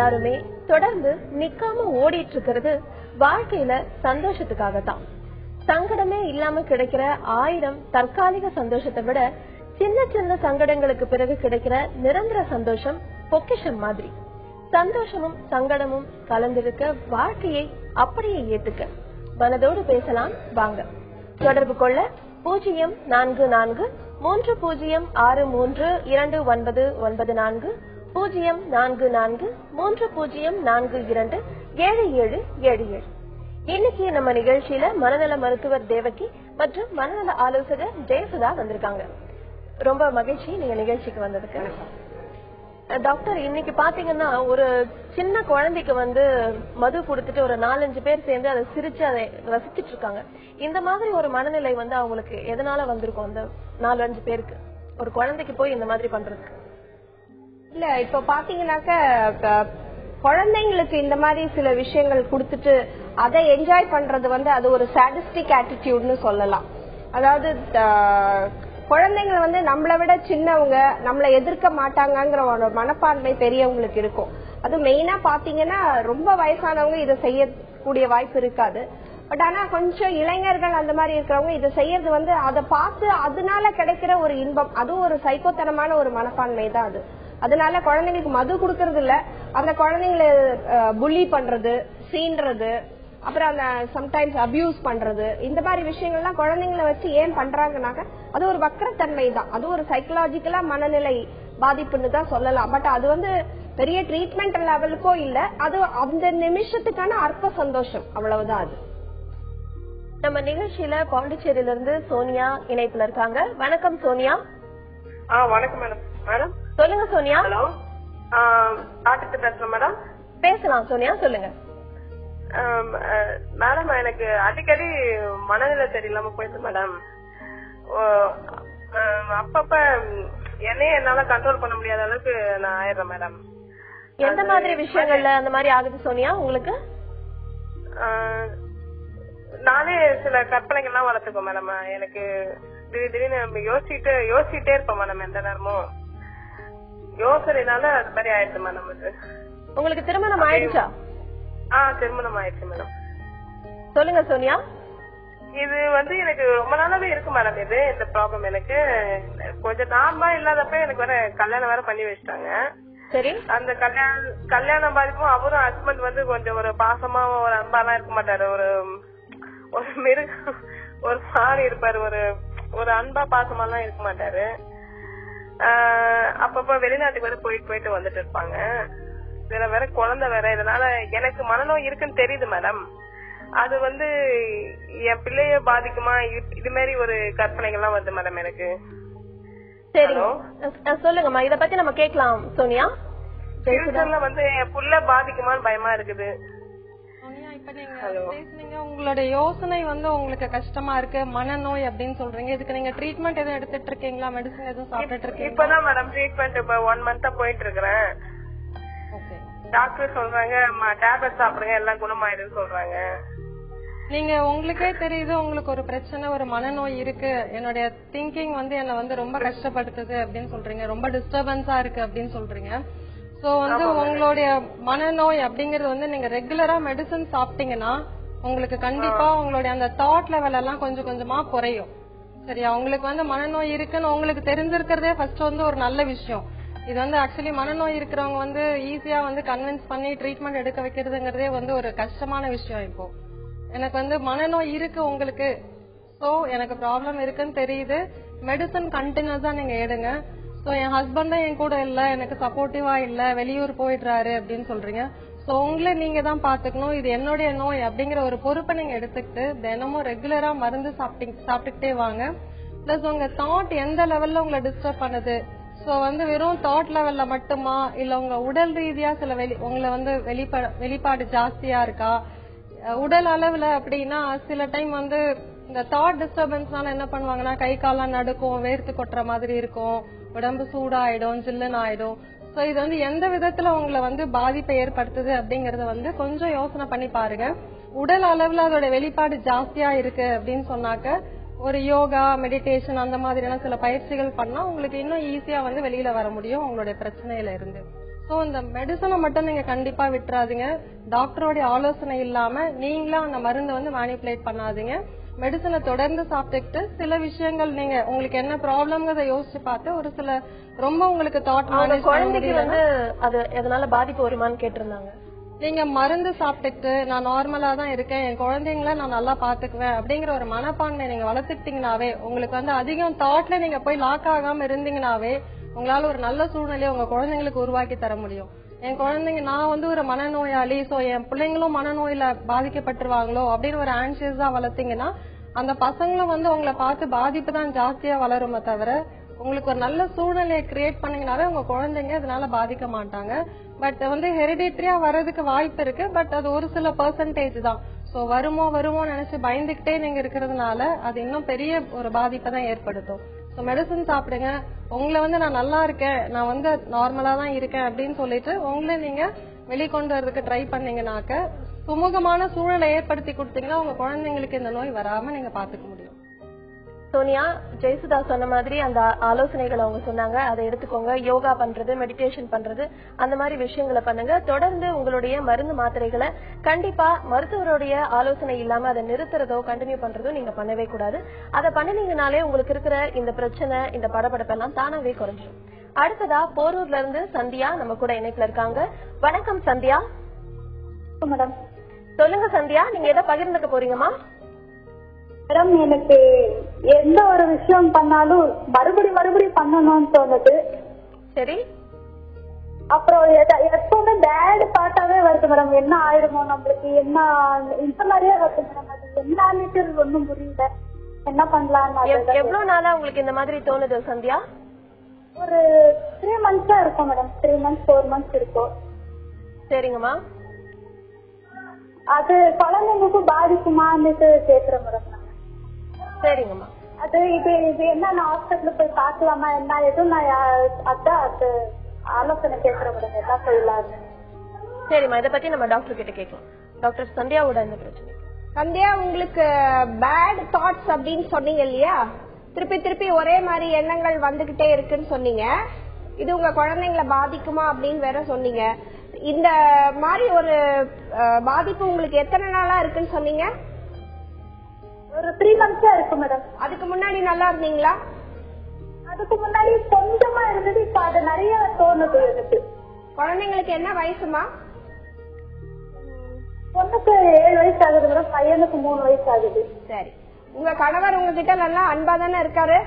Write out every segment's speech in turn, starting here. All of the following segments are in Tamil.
எல்லாருமே தொடர்ந்து நிக்காம ஓடிட்டு இருக்கிறது வாழ்க்கையில சந்தோஷத்துக்காகத்தான். சங்கடமே இல்லாம கிடைக்கிற 1000 தற்காலிக சந்தோஷத்தை விட சின்ன சின்ன சங்கடங்களுக்கு பிறகு கிடைக்கிற நிரந்தர சந்தோஷம் பொக்கிஷம் மாதிரி. சந்தோஷமும் சங்கடமும் கலந்திருக்க வாழ்க்கையை அப்படியே ஏத்துக்க மனதோடு பேசலாம் வாங்க. தொடர்பு கொள்ள 0443063294 0443042277. இன்னைக்கு நம்ம நிகழ்ச்சியில மனநல மருத்துவர் தேவகி மற்றும் மனநல ஆலோசகர் ஜெயசுதா வந்திருக்காங்க. ரொம்ப மகிழ்ச்சி நீங்க நிகழ்ச்சிக்கு வந்ததுக்கு. டாக்டர், இன்னைக்கு பாத்தீங்கன்னா ஒரு சின்ன குழந்தைக்கு மது கொடுத்துட்டு ஒரு 4-5 பேர் சேர்ந்து அதை சிரிச்சு அதை ரசிச்சிட்டு இருக்காங்க. இந்த மாதிரி ஒரு மனநிலை அவங்களுக்கு எதனால வந்திருக்கும்? அந்த 4-5 பேருக்கு ஒரு குழந்தைக்கு போய் இந்த மாதிரி பண்றதுக்கு இல்ல, இப்ப பாத்தீங்கன்னாக்க குழந்தைங்களுக்கு இந்த மாதிரி சில விஷயங்கள் கொடுத்துட்டு அதை என்ஜாய் பண்றது அது ஒரு சாடிஸ்டிக் ஆட்டிடியூட்னு சொல்லலாம். அதாவது குழந்தைங்க நம்மளை விட சின்னவங்க, நம்மளை எதிர்க்க மாட்டாங்கிற ஒரு மனப்பான்மை பெரியவங்களுக்கு இருக்கும். அது மெயினா பாத்தீங்கன்னா ரொம்ப வயசானவங்க இதை செய்யக்கூடிய வாய்ப்பு இருக்காது. பட் ஆனா கொஞ்சம் இளைஞர்கள் அந்த மாதிரி இருக்கிறவங்க இதை செய்யறது அதை பார்த்து அதனால கிடைக்கிற ஒரு இன்பம், அதுவும் ஒரு சைக்கோத்தனமான ஒரு மனப்பான்மை தான் அது. அதனால குழந்தைங்களுக்கு மது கொடுக்கறது இல்ல, அந்த குழந்தைங்களை புள்ளி பண்றது, சீன்றது, அப்புறம் அந்த சம்டைம்ஸ் அபியூஸ் பண்றது, இந்த மாதிரி விஷயங்கள்லாம் குழந்தைங்களை வச்சு ஏன் பண்றாங்கன்னாக்க அது ஒரு வக்கரத்தன்மை தான். அது ஒரு சைக்கலாஜிக்கலா மனநிலை பாதிப்புன்னு தான் சொல்லலாம். பட் அது பெரிய ட்ரீட்மெண்ட் லெவலுக்கோ இல்ல, அது அந்த நிமிஷத்துக்கான அற்ப சந்தோஷம், அவ்வளவுதான் அது. நம்ம நிகழ்ச்சியில பாண்டிச்சேரியில இருந்து சோனியா இணைப்புல இருக்காங்க. வணக்கம் சோனியா. வணக்கம் மேடம். மேடம் சொல்லுங்க சோனியா. ஹலோ, டாக்டர் பேசுறேன் மேடம். பேசலாம் சோனியா, சொல்லுங்க. மேடம், எனக்கு அடிக்கடி மனநிலை சரியில்லாம போயிடுது மேடம். அப்பப்ப என்னையே என்னால கண்ட்ரோல் பண்ண முடியாத அளவுக்கு நான் ஆயிடுறேன் மேடம். எந்த மாதிரி விஷயங்கள்ல அந்த மாதிரி ஆகுது சோனியா உங்களுக்கு? நானே சில கற்பனைகள்லாம் வளர்த்துக்கோம் மேடம். எனக்கு திடீர்னு யோசிச்சுட்டே இருப்பேன் மேடம். எந்த நேரமும் யோசனைனால அது மாதிரி ஆயிடுச்சு மேடம். உங்களுக்கு திருமணம் ஆயிடுச்சா? திருமணம் ஆயிடுச்சு மேடம். சொல்லுங்க சோனியா. இது எனக்கு ரொம்ப நாளாவே இருக்கு மேடம். இந்த ப்ராப்ளம் எனக்கு கொஞ்சம் நார்மலா இல்லாதப்ப எனக்கு கல்யாணம் வேற பண்ணி வச்சுட்டாங்க. சரி. அந்த கல்யாணம் பாதிப்பும் அவரும் ஹஸ்பண்ட் கொஞ்சம் ஒரு பாசமா ஒரு அன்பாலாம் இருக்க மாட்டாரு. ஒரு மிருகம் ஒரு சாரி இருப்பாரு. ஒரு அன்பா பாசமாலாம் இருக்க மாட்டாரு. அப்பப்ப வெளிநாட்டுக்கு போயிட்டு வந்துட்டு இருப்பாங்க. இதுல வேற குழந்தை வேற. இதனால எனக்கு மனநோய் இருக்குன்னு தெரியுது மேடம். அது என் பிள்ளைய பாதிக்குமா, இது மாதிரி ஒரு கற்பனைகள்லாம் வருது மேடம் எனக்கு. சரி சொல்லுங்கம்மா, இத பத்தி நம்ம கேட்கலாம் சோனியா. என் புள்ள பாதிக்குமான்னு பயமா இருக்குது. இப்ப நீங்க பேசுனீங்க, உங்களோட யோசனை உங்களுக்கு கஷ்டமா இருக்கு, மனநோய் அப்படின்னு சொல்றீங்க. இதுக்கு நீங்க ட்ரீட்மெண்ட் எதுவும் எடுத்துட்டு இருக்கீங்களா? மெடிசன் எதுவும் சாப்பிட்டு இருக்கீங்களா? இப்பதான் மேடம் ட்ரீட்மெண்ட் இப்ப 1 மந்தா போயிட்டு இருக்கிறேன். டாக்டர் சொல்றாங்க டேப்லெட் சாப்பிடுங்க எல்லாம் குணமாயிடுன்னு சொல்றாங்க. நீங்க உங்களுக்கே தெரியுது உங்களுக்கு ஒரு பிரச்சனை, ஒரு மனநோய் இருக்கு, என்னுடைய திங்கிங் என்ன ரொம்ப கஷ்டப்படுத்துது அப்படின்னு சொல்றீங்க, ரொம்ப டிஸ்டர்பன்ஸா இருக்கு அப்படின்னு சொல்றீங்க. சோ உங்களுடைய மனநோய் அப்படிங்கறது நீங்க ரெகுலரா மெடிசன் சாப்பிட்டீங்கன்னா உங்களுக்கு கண்டிப்பா உங்களுடைய அந்த தாட் லெவல் எல்லாம் கொஞ்சம் கொஞ்சமா குறையும். சரியா? உங்களுக்கு மனநோய் இருக்குன்னு உங்களுக்கு தெரிஞ்சிருக்கிறதே ஃபர்ஸ்ட் ஒரு நல்ல விஷயம். இது ஆக்சுவலி மனநோய் இருக்கிறவங்க ஈஸியா கன்வின்ஸ் பண்ணி ட்ரீட்மெண்ட் எடுக்க வைக்கிறதுங்கிறதே ஒரு கஷ்டமான விஷயம். இப்போ எனக்கு மனநோய் இருக்கு உங்களுக்கு, சோ எனக்கு ப்ராப்ளம் இருக்குன்னு தெரியுது, மெடிசன் கண்டினியூஸா நீங்க எடுங்க. சோ என் ஹஸ்பண்டும் என் கூட இல்ல, எனக்கு சப்போர்ட்டிவா இல்ல, வெளியூர் போயிடுறாரு அப்படின்னு சொல்றீங்க. சோ உங்களை நீங்க தான் பாத்துக்கணும். இது என்னுடைய நோய் அப்படிங்கிற ஒரு பொறுப்பை நீங்க எடுத்துக்கிட்டு தினமும் ரெகுலரா மருந்து சாப்பிட்டுக்கிட்டே வாங்க. பிளஸ் உங்க தாட் எந்த லெவல்ல உங்களை டிஸ்டர்ப் பண்ணுது, சோ வெறும் தாட் லெவல்ல மட்டுமா, இல்ல உங்க உடல் ரீதியா சில உங்களை வெளிப்பாடு ஜாஸ்தியா இருக்கா, உடல் அளவுல அப்படின்னா சில டைம் இந்த தாட் டிஸ்டர்பன்ஸ்னால என்ன பண்ணுவாங்கன்னா கை காலம் நடுக்கும், வேர்த்து கொட்டுற மாதிரி இருக்கும், உடம்பு சூடாயிடும், ஜில்லுன்னு ஆயிடும். சோ இது எந்த விதத்துல உங்களை பாதிப்பை ஏற்படுத்துது அப்படிங்கறத கொஞ்சம் யோசனை பண்ணி பாருங்க. உடல் அளவுல அதோட வெளிப்பாடு ஜாஸ்தியா இருக்கு அப்படின்னு சொன்னாக்க ஒரு யோகா, மெடிடேஷன் அந்த மாதிரியான சில பயிற்சிகள் பண்ணா உங்களுக்கு இன்னும் ஈஸியா வெளியில வர முடியும் உங்களுடைய பிரச்சனையில இருந்து. சோ இந்த மெடிசனை மட்டும் நீங்க கண்டிப்பா விட்டுறாதீங்க. டாக்டரோட ஆலோசனை இல்லாம நீங்களா அந்த மருந்தை வந்து மேனிபுலேட் பண்ணாதீங்க. மெடிசனை தொடர்ந்து சாப்பிட்டுக்கிட்டு சில விஷயங்கள் நீங்க உங்களுக்கு என்ன ப்ராப்ளம்ங்கிறத யோசிச்சு பார்த்து ஒரு சில ரொம்ப உங்களுக்கு தாட் மேனேஜ் குழந்தைக்கு வந்து அது எதனால பாதிப்பு வருமான்னு கேட்டிருந்தாங்க. நீங்க மருந்து சாப்பிட்டுட்டு நான் நார்மலா தான் இருக்கேன், என் குழந்தைங்கள நான் நல்லா பாத்துக்குவேன் அப்படிங்கிற ஒரு மனப்பான்மை நீங்க வளர்த்துக்கிட்டீங்கன்னாவே, உங்களுக்கு வந்து அதிகம் தாட்ல நீங்க போய் லாக் ஆகாம இருந்தீங்கன்னாவே உங்களால ஒரு நல்ல சூழ்நிலையை உங்க குழந்தைங்களுக்கு உருவாக்கி தர முடியும். என் குழந்தைங்க நான் வந்து ஒரு மனநோயாளி, சோ என் பிள்ளைங்களும் மனநோயில பாதிக்கப்பட்டுருவாங்களோ அப்படின்னு ஒரு ஆன்சியஸா வளர்த்தீங்கன்னா அந்த பசங்களும் வந்து உங்களை பார்த்து பாதிப்பு தான் ஜாஸ்தியா வளருமே தவிர உங்களுக்கு ஒரு நல்ல சூழ்நிலையை கிரியேட் பண்ணீங்கனாலே உங்க குழந்தைங்க அதனால பாதிக்க மாட்டாங்க. பட் வந்து ஹெரிடிட்டரியா வர்றதுக்கு வாய்ப்பு இருக்கு. பட் அது ஒரு சில பெர்சன்டேஜ் தான். சோ வருமோ நினைச்சு பயந்துகிட்டே நீங்க இருக்கிறதுனால அது இன்னும் பெரிய ஒரு பாதிப்பை தான் ஏற்படுத்தும். சோ மெடிசன் சாப்பிடுங்க. உங்களை வந்து நான் நல்லா இருக்கேன், நான் வந்து நார்மலா தான் இருக்கேன் அப்படின்னு சொல்லிட்டு உங்களை நீங்க வெளிக்கொண்டு வரதுக்கு ட்ரை பண்ணீங்கன்னாக்க சுமூகமான சூழலை ஏற்படுத்தி கொடுத்தீங்கன்னா உங்க குழந்தைங்களுக்கு இந்த நோய் வராம நீங்க பாத்துக்க முடியும். சோனியா, ஜெயசுதா சொன்ன மாதிரி அந்த ஆலோசனைகள் அவங்க சொன்னாங்க, அதை எடுத்துக்கோங்க. யோகா பண்றது, மெடிடேஷன் பண்றது, அந்த மாதிரி விஷயங்களை பண்ணுங்க. தொடர்ந்து உங்களுடைய மருந்து மாத்திரைகளை கண்டிப்பா மருத்துவருடைய ஆலோசனை இல்லாம அதை நிறுத்துறதோ கண்டினியூ பண்றதோ நீங்க பண்ணவே கூடாது. அதை பண்ணினீங்கனாலே உங்களுக்கு இருக்கிற இந்த பிரச்சனை, இந்த படபடப்பெல்லாம் தானாவே குறைஞ்சிடும். அடுத்ததா போரூர்ல இருந்து சந்தியா நம்ம கூட இணைப்புல இருக்காங்க. வணக்கம் சந்தியா. மேடம் சொல்லுங்க சந்தியா, நீங்க எதை பகிர்ந்துக்க போறீங்கம்மா? மேடம், எனக்கு எந்த ஒரு விஷயம் பண்ணாலும் மறுபடியும் பண்ணணும்னு தோணுது. சரி. அப்புறம் எப்பவுமே பேட் பார்த்தாவே வருது மேடம். என்ன ஆயிடுமோ நம்மளுக்கு, என்ன இந்த மாதிரியே வருது மேடம். அது என்னன்னு ஒண்ணும் புரியல, என்ன பண்ணலாம். எவ்வளவு நாளா உங்களுக்கு இந்த மாதிரி தோணுது சந்தியா? ஒரு 3 months இருக்கும் மேடம். 3 months 4 months இருக்கும். சரிங்கம்மா. அது குழந்தைங்களுக்கும் பாதிக்குமான்னு கேக்குறேன் மேடம். சரிங்கம்மா. அது இது என்ன, நான் ஹாஸ்பிட்டல் போய் பாக்கலாமா என்ன எதுவும் நான் அதான் அது ஆலோசனை கேட்கிறேன் மேடம், என்ன செய்யலாம். சரிம்மா, இதை பத்தி நம்ம டாக்டர் கிட்ட கேட்கலாம். டாக்டர் சந்தியாவோட இந்த பிரச்சனை. சந்தியா, உங்களுக்கு பேட் தாட்ஸ் அப்படின்னு சொன்னீங்க இல்லையா, திருப்பி ஒரே மாதிரி எண்ணங்கள் வந்துகிட்டே இருக்குன்னு சொன்னீங்க. இது உங்க குழந்தைங்களை பாதிக்குமா அப்படின்னு வேற சொன்னீங்க. இந்த மாதிரி ஒரு பாதிப்பு உங்களுக்கு எத்தனை நாளா இருக்குன்னு சொன்னீங்க? ஒரு 3 months இருக்கு மேடம். அதுக்கு முன்னாடி நல்லா இருந்தீங்களா? அதுக்கு முன்னாடி கொஞ்சமா இருந்தது, இப்ப அது நிறைய தோணுது எனக்கு. குழந்தைங்களுக்கு என்ன வயசுமா? பொண்ணுக்கு 7 வயசு ஆகுது மேடம், பையனுக்கு 3 வயசு ஆகுது. சரி. உங்க கணவர் உங்ககிட்ட நல்லா அன்பா தானே இருக்காரு?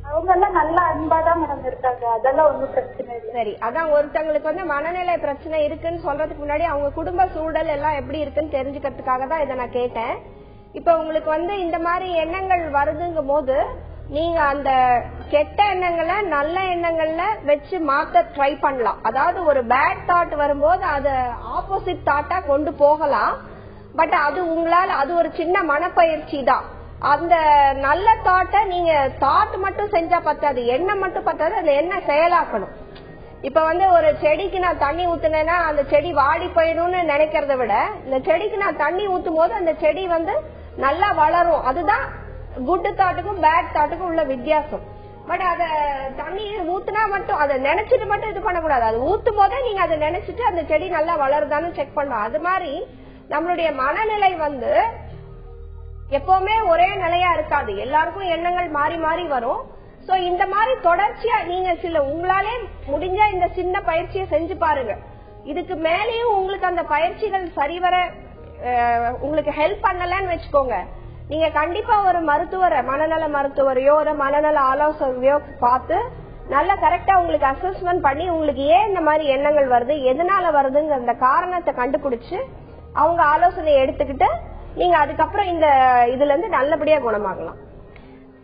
அவங்க எல்லாம் நல்லா அன்பாதான் மேடம் இருக்காங்க, அதெல்லாம் ஒண்ணும் பிரச்சனை இல்லை. சரி, அதான் ஒருத்தவங்களுக்கு வந்து மனநிலை பிரச்சனை இருக்குன்னு சொல்றதுக்கு முன்னாடி அவங்க குடும்ப சூழல் எல்லாம் எப்படி இருக்குன்னு தெரிஞ்சுக்கிறதுக்காக தான் இதை நான் கேட்டேன். இப்ப உங்களுக்கு வந்து இந்த மாதிரி எண்ணங்கள் வருதுங்கும் போது நீங்க அந்த கெட்ட எண்ணங்களை நல்ல எண்ணங்கள்ல வச்சு மாத்த ட்ரை பண்ணலாம். அதாவது ஒரு பேட் தாட் வரும்போது அத ஆப்போசிட் தாட்டா கொண்டு போகலாம். பட் அது உங்களால, அது ஒரு சின்ன மனப்பயிற்சி தான். அந்த நல்ல தாட்டை நீங்க தாட் மட்டும் செஞ்சா பத்தாது, எண்ணம் மட்டும் பத்தாது, அந்த எண்ணெய் செயலாக்கணும். இப்ப வந்து ஒரு செடிக்கு நான் தண்ணி ஊத்துனேன்னா அந்த செடி வாடி போயிடும்னு நினைக்கிறத விட, இந்த செடிக்கு நான் தண்ணி ஊத்தும் போது அந்த செடி வந்து நல்லா வளரும். அதுதான் குட் தாட்டுக்கும் பேட் தாட்டுக்கும் உள்ள வித்தியாசம். பட் அத தண்ணி ஊத்துனா மட்டும் அதை நினைச்சிட்டு மட்டும் இது பண்ணக்கூடாது. அது ஊத்தும் போதே நீங்க அதை நினைச்சிட்டு அந்த செடி நல்லா வளருதான்னு செக் பண்ணணும். அது மாதிரி நம்மளுடைய மனநிலை வந்து எப்பவுமே ஒரே நிலையா இருக்காது, எல்லாருக்கும் எண்ணங்கள் மாறி மாறி வரும். சோ இந்த மாதிரி தொடர்ச்சியா நீங்க சில உங்களாலே முடிஞ்ச இந்த சின்ன பயிற்சியை செஞ்சு பாருங்க. இதுக்கு மேலேயும் உங்களுக்கு அந்த பயிற்சிகள் சரிவர உங்களுக்கு ஹெல்ப் பண்ணலன்னு வச்சுக்கோங்க, நீங்க கண்டிப்பா ஒரு மருத்துவரை, மனநல மருத்துவரையோ ஒரு மனநல ஆலோசகரையோ பார்த்து நல்லா கரெக்டா உங்களுக்கு அசஸ்மெண்ட் பண்ணி உங்களுக்கு ஏன் இந்த மாதிரி எண்ணங்கள் வருது, எதனால வருதுங்கிற அந்த காரணத்தை கண்டுபிடிச்சு அவங்க ஆலோசனையை எடுத்துக்கிட்டு நீங்க அதுக்கப்புறம் இந்த இதுல இருந்து நல்லபடியா குணமாகலாம்.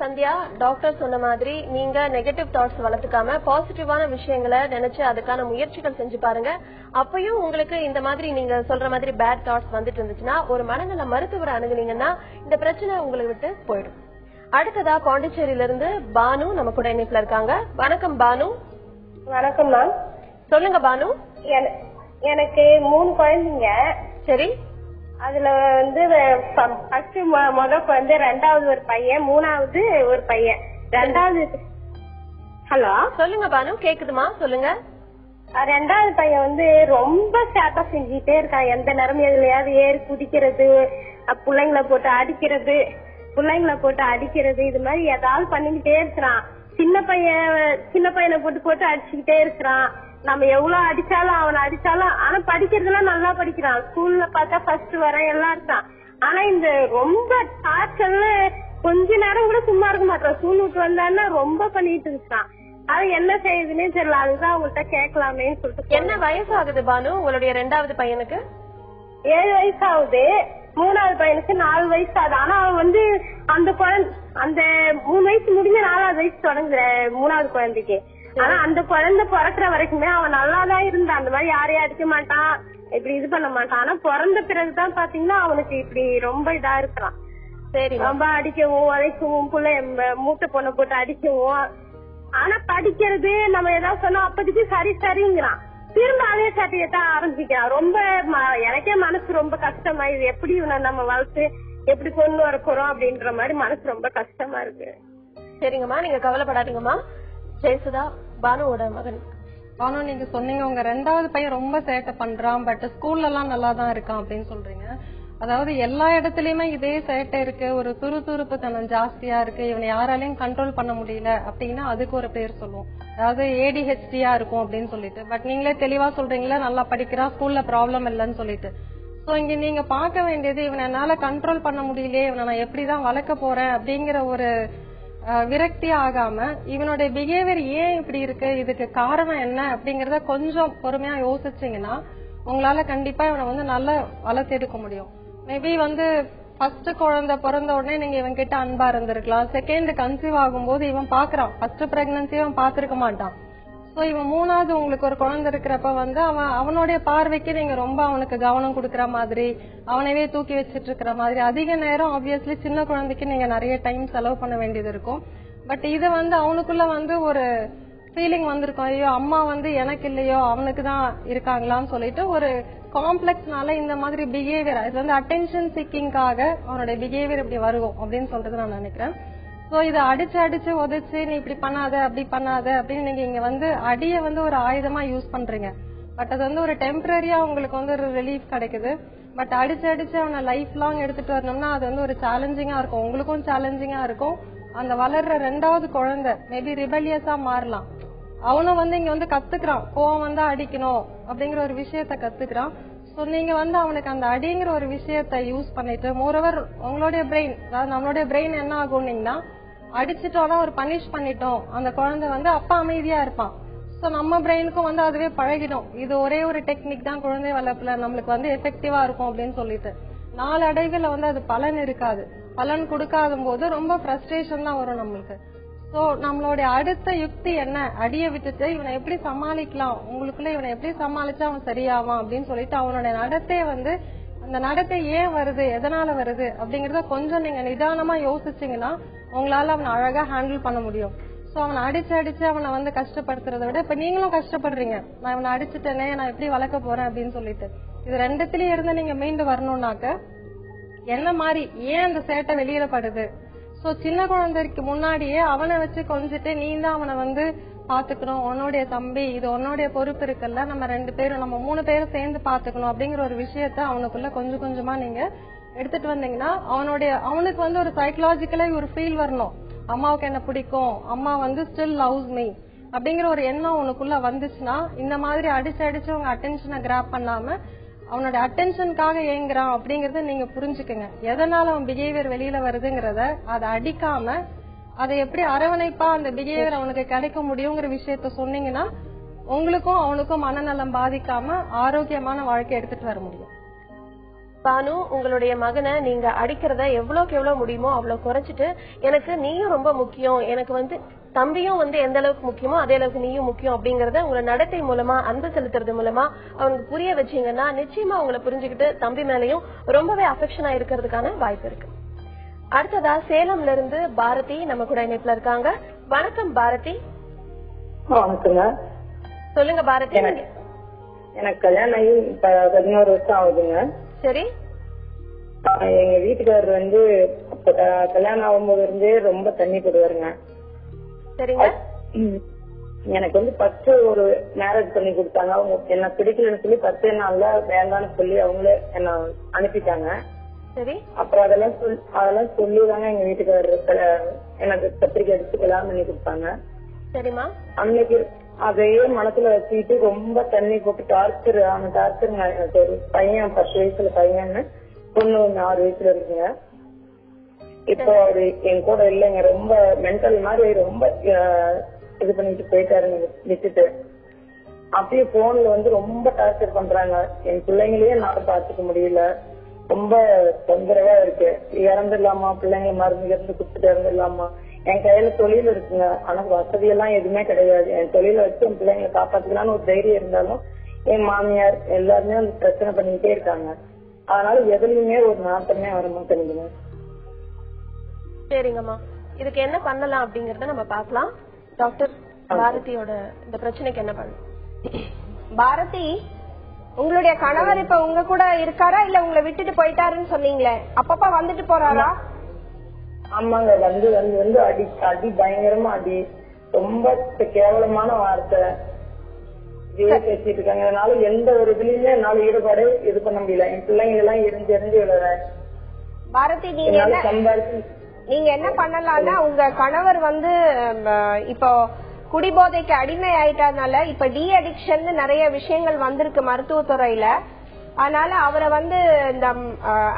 சந்தியா, டாக்டர் சொன்ன மாதிரி நீங்க நெகட்டிவ் தாட்ஸ் வளர்த்துக்காம பாசிட்டிவான விஷயங்களை நினைச்சு அதுக்கான முயற்சிகள் செஞ்சு பாருங்க. அப்பயும் உங்களுக்கு இந்த மாதிரி நீங்க சொல்ற மாதிரி பேட் தாட்ஸ் வந்துட்டு இருந்துச்சுன்னா ஒரு மனநல மருத்துவரை அணுகுனீங்கன்னா இந்த பிரச்சனை உங்களை விட்டு போயிடும். அடுத்ததா பாண்டிச்சேரியில இருந்து பானு நம்ம கூட இணைப்புல இருக்காங்க. வணக்கம் பானு. வணக்கம் மேம். சொல்லுங்க பானு. எனக்கு 3 குழந்தைங்க. சரி. அதுல வந்து ஃபர்ஸ்ட் குழந்தை, 2வது ஒரு பையன், 3வது ஒரு பையன். 2வது. ஹலோ, சொல்லுங்க பானு, கேக்குதுமா? சொல்லுங்க. ரெண்டாவது பையன் வந்து ரொம்ப சேட்டா செஞ்சுட்டே இருக்கான். எந்த நேரமும் எதுலயாவது ஏறி குதிக்கிறது, பிள்ளைங்களை போட்டு அடிக்கிறது இது மாதிரி ஏதாவது பண்ணிக்கிட்டே இருக்கிறான். சின்ன பையனை போட்டு அடிச்சுக்கிட்டே இருக்கிறான். நம்ம எவ்வளவு அடிச்சாலும் அவனை அடிச்சாலும், ஆனா படிக்கிறதுலாம் நல்லா படிக்கிறான். ஸ்கூல்ல பார்த்தா ஃபர்ஸ்ட் வர எல்லாம் இருக்கான். ஆனா இந்த ரொம்ப டார்ச்சர்ல கொஞ்ச நேரம் கூட சும்மா இருக்க மாட்டான். ஸ்கூல் விட்டு வந்தான்னா ரொம்ப பண்ணிட்டு இருக்கான். அது என்ன செய்யுதுன்னே தெரியல. அதுதான் உங்கள்கிட்ட கேட்கலாமேன்னு சொல்லிட்டு. என்ன வயசு ஆகுது பானு உங்களுடைய ரெண்டாவது பையனுக்கு? 7 வயசு ஆகுது. மூணாவது பையனுக்கு 4 வயசு ஆகுது. ஆனா அவன் வந்து அந்த 3 வயசு முடிஞ்ச 4வது வயசு தொடங்குற 3வது குழந்தைக்கு. ஆனா அந்த குழந்தை பிறக்கிற வரைக்குமே அவன் நல்லாதான் இருந்தான். அந்த மாதிரி யாரையும் அடிக்க மாட்டான், இப்படி இது பண்ண மாட்டான். ஆனா பிறந்த பிறகுதான் பாத்தீங்கன்னா அவனுக்கு இப்படி ரொம்ப இதா இருக்கிறான். சரி, ரொம்ப அடிக்கவும் உதைக்கவும், மூட்டை பொண்ணை போட்டு அடிக்கவும். ஆனா படிக்கிறது நம்ம ஏதாவது சொன்னா அப்போதைக்கு சரிங்கிறான். திரும்ப அதே சட்டையத்தான் ஆரம்பிக்கிறான். ரொம்ப எனக்கே மனசு ரொம்ப கஷ்டமா, இது எப்படி நம்ம வளர்த்து எப்படி கொண்டு வர போறோம் அப்படின்ற மாதிரி மனசு ரொம்ப கஷ்டமா இருக்கு. சரிங்கம்மா, நீங்க கவலைப்படாதீங்கம்மா. ஜெயசுதா, பானுவோட மகன். பானு, நீங்க சொன்னீங்க உங்க ரெண்டாவது பையன் ரொம்ப சேட்டை பண்றான், பட் ஸ்கூல்ல எல்லாம் நல்லா தான் இருக்கான் அப்படின்னு சொல்றீங்க. அதாவது எல்லா இடத்துலயுமே இதே சேட்டை இருக்கு, ஒரு துருதுருப்பு தனம் ஜாஸ்தியா இருக்கு, இவனை யாராலையும் கண்ட்ரோல் பண்ண முடியல அப்படின்னா அதுக்கு ஒரு பேர் சொல்லுவோம். அதாவது ADHD இருக்கும் அப்படின்னு சொல்லிட்டு. பட் நீங்களே தெளிவா சொல்றீங்களா, நல்லா படிக்கிறான், ஸ்கூல்ல ப்ராப்ளம் இல்லைன்னு சொல்லிட்டு. சோ இங்க நீங்க பார்க்க வேண்டியது, இவனை என்னால கண்ட்ரோல் பண்ண முடியலையே, இவனை நான் எப்படிதான் வளர்க்க போறேன் அப்படிங்கிற ஒரு விரக்தி ஆகாம, இவனுடைய பிஹேவியர் ஏன் இப்படி இருக்கு, இதுக்கு காரணம் என்ன அப்படிங்கறத கொஞ்சம் பொறுமையா யோசிச்சீங்கன்னா உங்களால கண்டிப்பா இவனை வந்து நல்லா வளர்த்து எடுக்க முடியும். மேபி வந்து ஃபர்ஸ்ட் குழந்தை பிறந்த உடனே நீங்க இவன் கிட்ட அன்பா இருந்திருக்கலாம். செகண்ட் கன்சீவ் ஆகும்போது இவன் பாக்குறான், ஃபர்ஸ்ட் பிரெக்னன்சி அவன் பாத்துருக்க மாட்டான். சோ இவன் மூணாவது உங்களுக்கு ஒரு குழந்தை இருக்கிறப்ப வந்து அவனுடைய பார்வைக்கு நீங்க ரொம்ப அவனுக்கு கவனம் கொடுக்கற மாதிரி, அவனவே தூக்கி வச்சிட்டு இருக்கிற மாதிரி, அதிக நேரம் ஆப்வியஸ்லி சின்ன குழந்தைக்கு நீங்க நிறைய டைம் செலவு பண்ண வேண்டியது இருக்கும். பட் இது வந்து அவனுக்குள்ள வந்து ஒரு ஃபீலிங் வந்திருக்கும், ஐயோ அம்மா வந்து எனக்கு இல்லையோ அவனுக்கு தான் இருக்காங்களான்னு சொல்லிட்டு ஒரு காம்ப்ளெக்ஸ்னால இந்த மாதிரி பிஹேவியர், இது வந்து அட்டென்ஷன் சீக்கிங்காக அவனுடைய பிஹேவியர் இப்படி வருவோம் அப்படின்னு சொல்றது நான் நினைக்கிறேன். சோ இதை அடிச்சு உதைச்சு நீ இப்படி பண்ணாத அப்படி பண்ணாத அப்படின்னு நீங்க இங்க வந்து அடிய வந்து ஒரு ஆயுதமா யூஸ் பண்றீங்க. பட் அது வந்து ஒரு டெம்பரரியா உங்களுக்கு வந்து ஒரு ரிலீஃப் கிடைக்குது. பட் அடிச்சு அவனை லைஃப் லாங் எடுத்துட்டு வரணும்னா அது வந்து ஒரு சேலஞ்சிங்கா இருக்கும், உங்களுக்கும் சேலஞ்சிங்கா இருக்கும். அந்த வளர்ற ரெண்டாவது குழந்தை மேபி ரிபெலியஸா மாறலாம். அவனும் வந்து இங்க வந்து கத்துக்கிறான், கோவம் வந்தா அடிக்கணும் அப்படிங்கிற ஒரு விஷயத்த கத்துக்கிறான். சோ நீங்க வந்து அவனுக்கு அந்த அடிங்கிற ஒரு விஷயத்த யூஸ் பண்ணிட்டு, மோரோவர் உங்களுடைய பிரெயின், அதாவது நம்மளுடைய பிரெயின் என்ன ஆகும்னீங்கன்னா, அடிச்சுட்டோம்னா ஒரு பனிஷ் பண்ணிட்டோம், அந்த குழந்தை வந்து அப்பா அமைதியா இருப்பான். சோ நம்ம பிரெயினுக்கும் வந்து அதுவே பழகிடும், இது ஒரே ஒரு டெக்னிக் தான் குழந்தை வளர்ப்புல நம்மளுக்கு வந்து எஃபெக்டிவா இருக்கும் அப்படின்னு சொல்லிட்டு. நாளடைவுல வந்து அது பலன் இருக்காது. பலன் கொடுக்காத போது ரொம்ப ஃப்ரஸ்ட்ரேஷன் தான் வரும் நம்மளுக்கு. சோ நம்மளுடைய அடுத்த யுக்தி என்ன, அடிய விட்டுட்டு இவனை எப்படி சமாளிக்கலாம், உங்களுக்குள்ள இவனை எப்படி சமாளிச்சா அவன் சரியாவான் அப்படின்னு சொல்லிட்டு அவனுடைய நடத்தைய வந்து, அந்த நடத்தை ஏன் வருது, எதனால வருது அப்படிங்கறத கொஞ்சம் நீங்க நிதானமா யோசிச்சீங்கன்னா உங்களால அவனை அழகா ஹேண்டில் பண்ண முடியும். சோ அவனை அடிச்சு அவனை வந்து கஷ்டப்படுத்துறதை விட இப்ப நீங்களும் கஷ்டப்படுறீங்க, நான் இவனை அடிச்சுட்டேனே, நான் எப்படி வளர்க்க போறேன் அப்படின்னு சொல்லிட்டு. இது ரெண்டுத்திலயும் இருந்து நீங்க மீண்டு வரணும்னாக்க என்ன மாதிரி, ஏன் அந்த சேட்டை வெளியிடப்படுது. சோ சின்ன குழந்தைக்கு முன்னாடியே அவனை வச்சு கொஞ்சிட்டு நீ தான் அவனை வந்து பாத்துக்கணும், உன்னுடைய தம்பி, இது உன்னுடைய பொறுப்பு இருக்குல்ல, நம்ம 2 பேரும் நம்ம 3 பேரும் சேர்ந்து பாத்துக்கணும் அப்படிங்கிற ஒரு விஷயத்த அவனுக்குள்ள கொஞ்சம் கொஞ்சமா நீங்க எடுத்துட்டு வந்தீங்கன்னா அவனுக்கு வந்து ஒரு சைக்கலாஜிக்கலா ஒரு ஃபீல் வரணும், அம்மாவுக்கு என்ன பிடிக்கும், அம்மா வந்து ஸ்டில் லவ்ஸ் மீ அப்படிங்கிற ஒரு எண்ணம் உனக்குள்ள வந்துச்சுன்னா, இந்த மாதிரி அடிச்சு உங்க அட்டென்ஷனை கிராப் பண்ணாம அவனோட அட்டென்ஷனுக்காக ஏங்குறான் அப்படிங்கறத நீங்க புரிஞ்சுக்கங்க. எதனால அவன் பிஹேவியர் வெளியில வருதுங்கிறத அதை அடிக்காம அதை எப்படி அரவணைப்பா அந்த பிஹேவியர் அவனுக்கு கிடைக்க முடியுங்கிற விஷயத்த சொன்னீங்கன்னா உங்களுக்கும் அவனுக்கும் மனநலம் பாதிக்காம ஆரோக்கியமான வாழ்க்கை எடுத்துட்டு வர முடியும். பானு, உங்களுடைய மகனை நீங்க அடிக்கிறத எவ்வளவுக்கு எவ்வளவு முடியுமோ அவ்வளவு குறைச்சிட்டு, எனக்கு நீயும் ரொம்ப முக்கியம், எனக்கு வந்து தம்பியும் வந்து எந்த அளவுக்கு முக்கியமோ அதே அளவுக்கு நீயும் முக்கியம் அப்படிங்கறத உங்களை நடத்தை மூலமா, அன்பு செலுத்துறது மூலமா அவனுக்கு புரிய வச்சீங்கன்னா நிச்சயமா உங்களை புரிஞ்சுக்கிட்டு தம்பி மேலையும் ரொம்பவே அஃபெக்ஷனா இருக்கிறதுக்கான வாய்ப்பு இருக்கு. அடுத்ததா சேலம்ல இருந்து பாரதி நம்ம கூட இணைப்புல இருக்காங்க. வணக்கம் பாரதி. வணக்கங்க. சொல்லுங்க பாரதி. எனக்கு கல்யாணம் ஆகி 11 வருஷம் ஆகுதுங்க. சரி. எங்க வீட்டுக்காரர் வந்து கல்யாணம் ஆகும்போது இருந்தே ரொம்ப தண்ணி போடுவாருங்க. சரிங்க. எனக்கு வந்து ஃபர்ஸ்ட் ஒரு மேரேஜ் பண்ணி கொடுத்தாங்க. அவங்க என்ன பிடிக்கலன்னு சொல்லி 10 நாள்ல வேண்டான்னு சொல்லி அவங்களே என்ன அனுப்பிட்டாங்க. சரி. அப்புறம் அதெல்லாம் சொல்லிதாங்க எங்க வீட்டுக்காரர் எனக்கு பத்திரிக்கை அடிச்சு கல்யாணம் பண்ணி கொடுத்தாங்க. சரிமா. அன்னைக்கு அதையே மனசுல வச்சுக்கிட்டு ரொம்ப தண்ணி போட்டு டார்ச்சர் எனக்கு ஒரு பையன் 10 வயசுல பையன்னு, பொண்ணு 6 வயசுல இருக்குங்க. இப்போ அவரு என் கூட இல்லைங்க. ரொம்ப மென்டல் மாதிரி ரொம்ப இது பண்ணிட்டு போயிட்டாருங்க விட்டுட்டு. அப்படியே போன்ல வந்து ரொம்ப டார்ச்சர் பண்றாங்க. என் பிள்ளைங்களையே நான் பாத்துக்க முடியல. ரொம்ப தொந்தரவா இருக்கு. இறந்துடலாமா, பிள்ளைங்க மருந்து இருந்து குடுத்துட்டு இறந்துடலாமா. என் கையில தொழில் இருக்குங்க, ஆனா வசதியெல்லாம் எதுவுமே கிடையாது. என் தொழில வச்சு என் பிள்ளைங்களை காப்பாத்துக்கலாம்னு ஒரு தைரியம் இருந்தாலும் என் மாமியார் எல்லாருமே வந்து பிரச்சனை பண்ணிக்கிட்டே இருக்காங்க. அதனால எதுலயுமே ஒரு நாட்டமே வர மாட்டேங்குதுங்க. சரிங்கம்மா, இதுக்கு என்ன பண்ணலாம் அப்படிங்கறத நம்ம பாக்கலாம். டாக்டர் பாரதியோட இந்த பிரச்சனைக்கு என்ன பண்ணலாம்? பாரதி, உங்களுடைய கணவர் இப்ப உங்க கூட இருக்காரா இல்ல உங்களை விட்டுட்டு போயிட்டாருன்னு சொன்னீங்களே, அப்பப்ப வந்துட்டு போறாரா? ஆமாங்க, வந்து வந்து வந்து அடி பயங்கரமா அடி, ரொம்ப கேவலமான வார்த்தை பேசிட்டு இருக்காங்க. அதனால எந்த ஒரு இதுலயுமே என்னால ஈடுபாடு இது பண்ண முடியல. என் பிள்ளைங்க எல்லாம் எரிஞ்சு விழுறேன். பாரதி, நீங்க என்ன பண்ணலாம்னா, உங்க கணவர் வந்து இப்போ குடிபோதைக்கு அடிமை ஆயிட்டதுனால இப்ப டி அடிக்ஷன் நிறைய விஷயங்கள் வந்திருக்கு மருத்துவத்துறையில. அதனால அவரை வந்து இந்த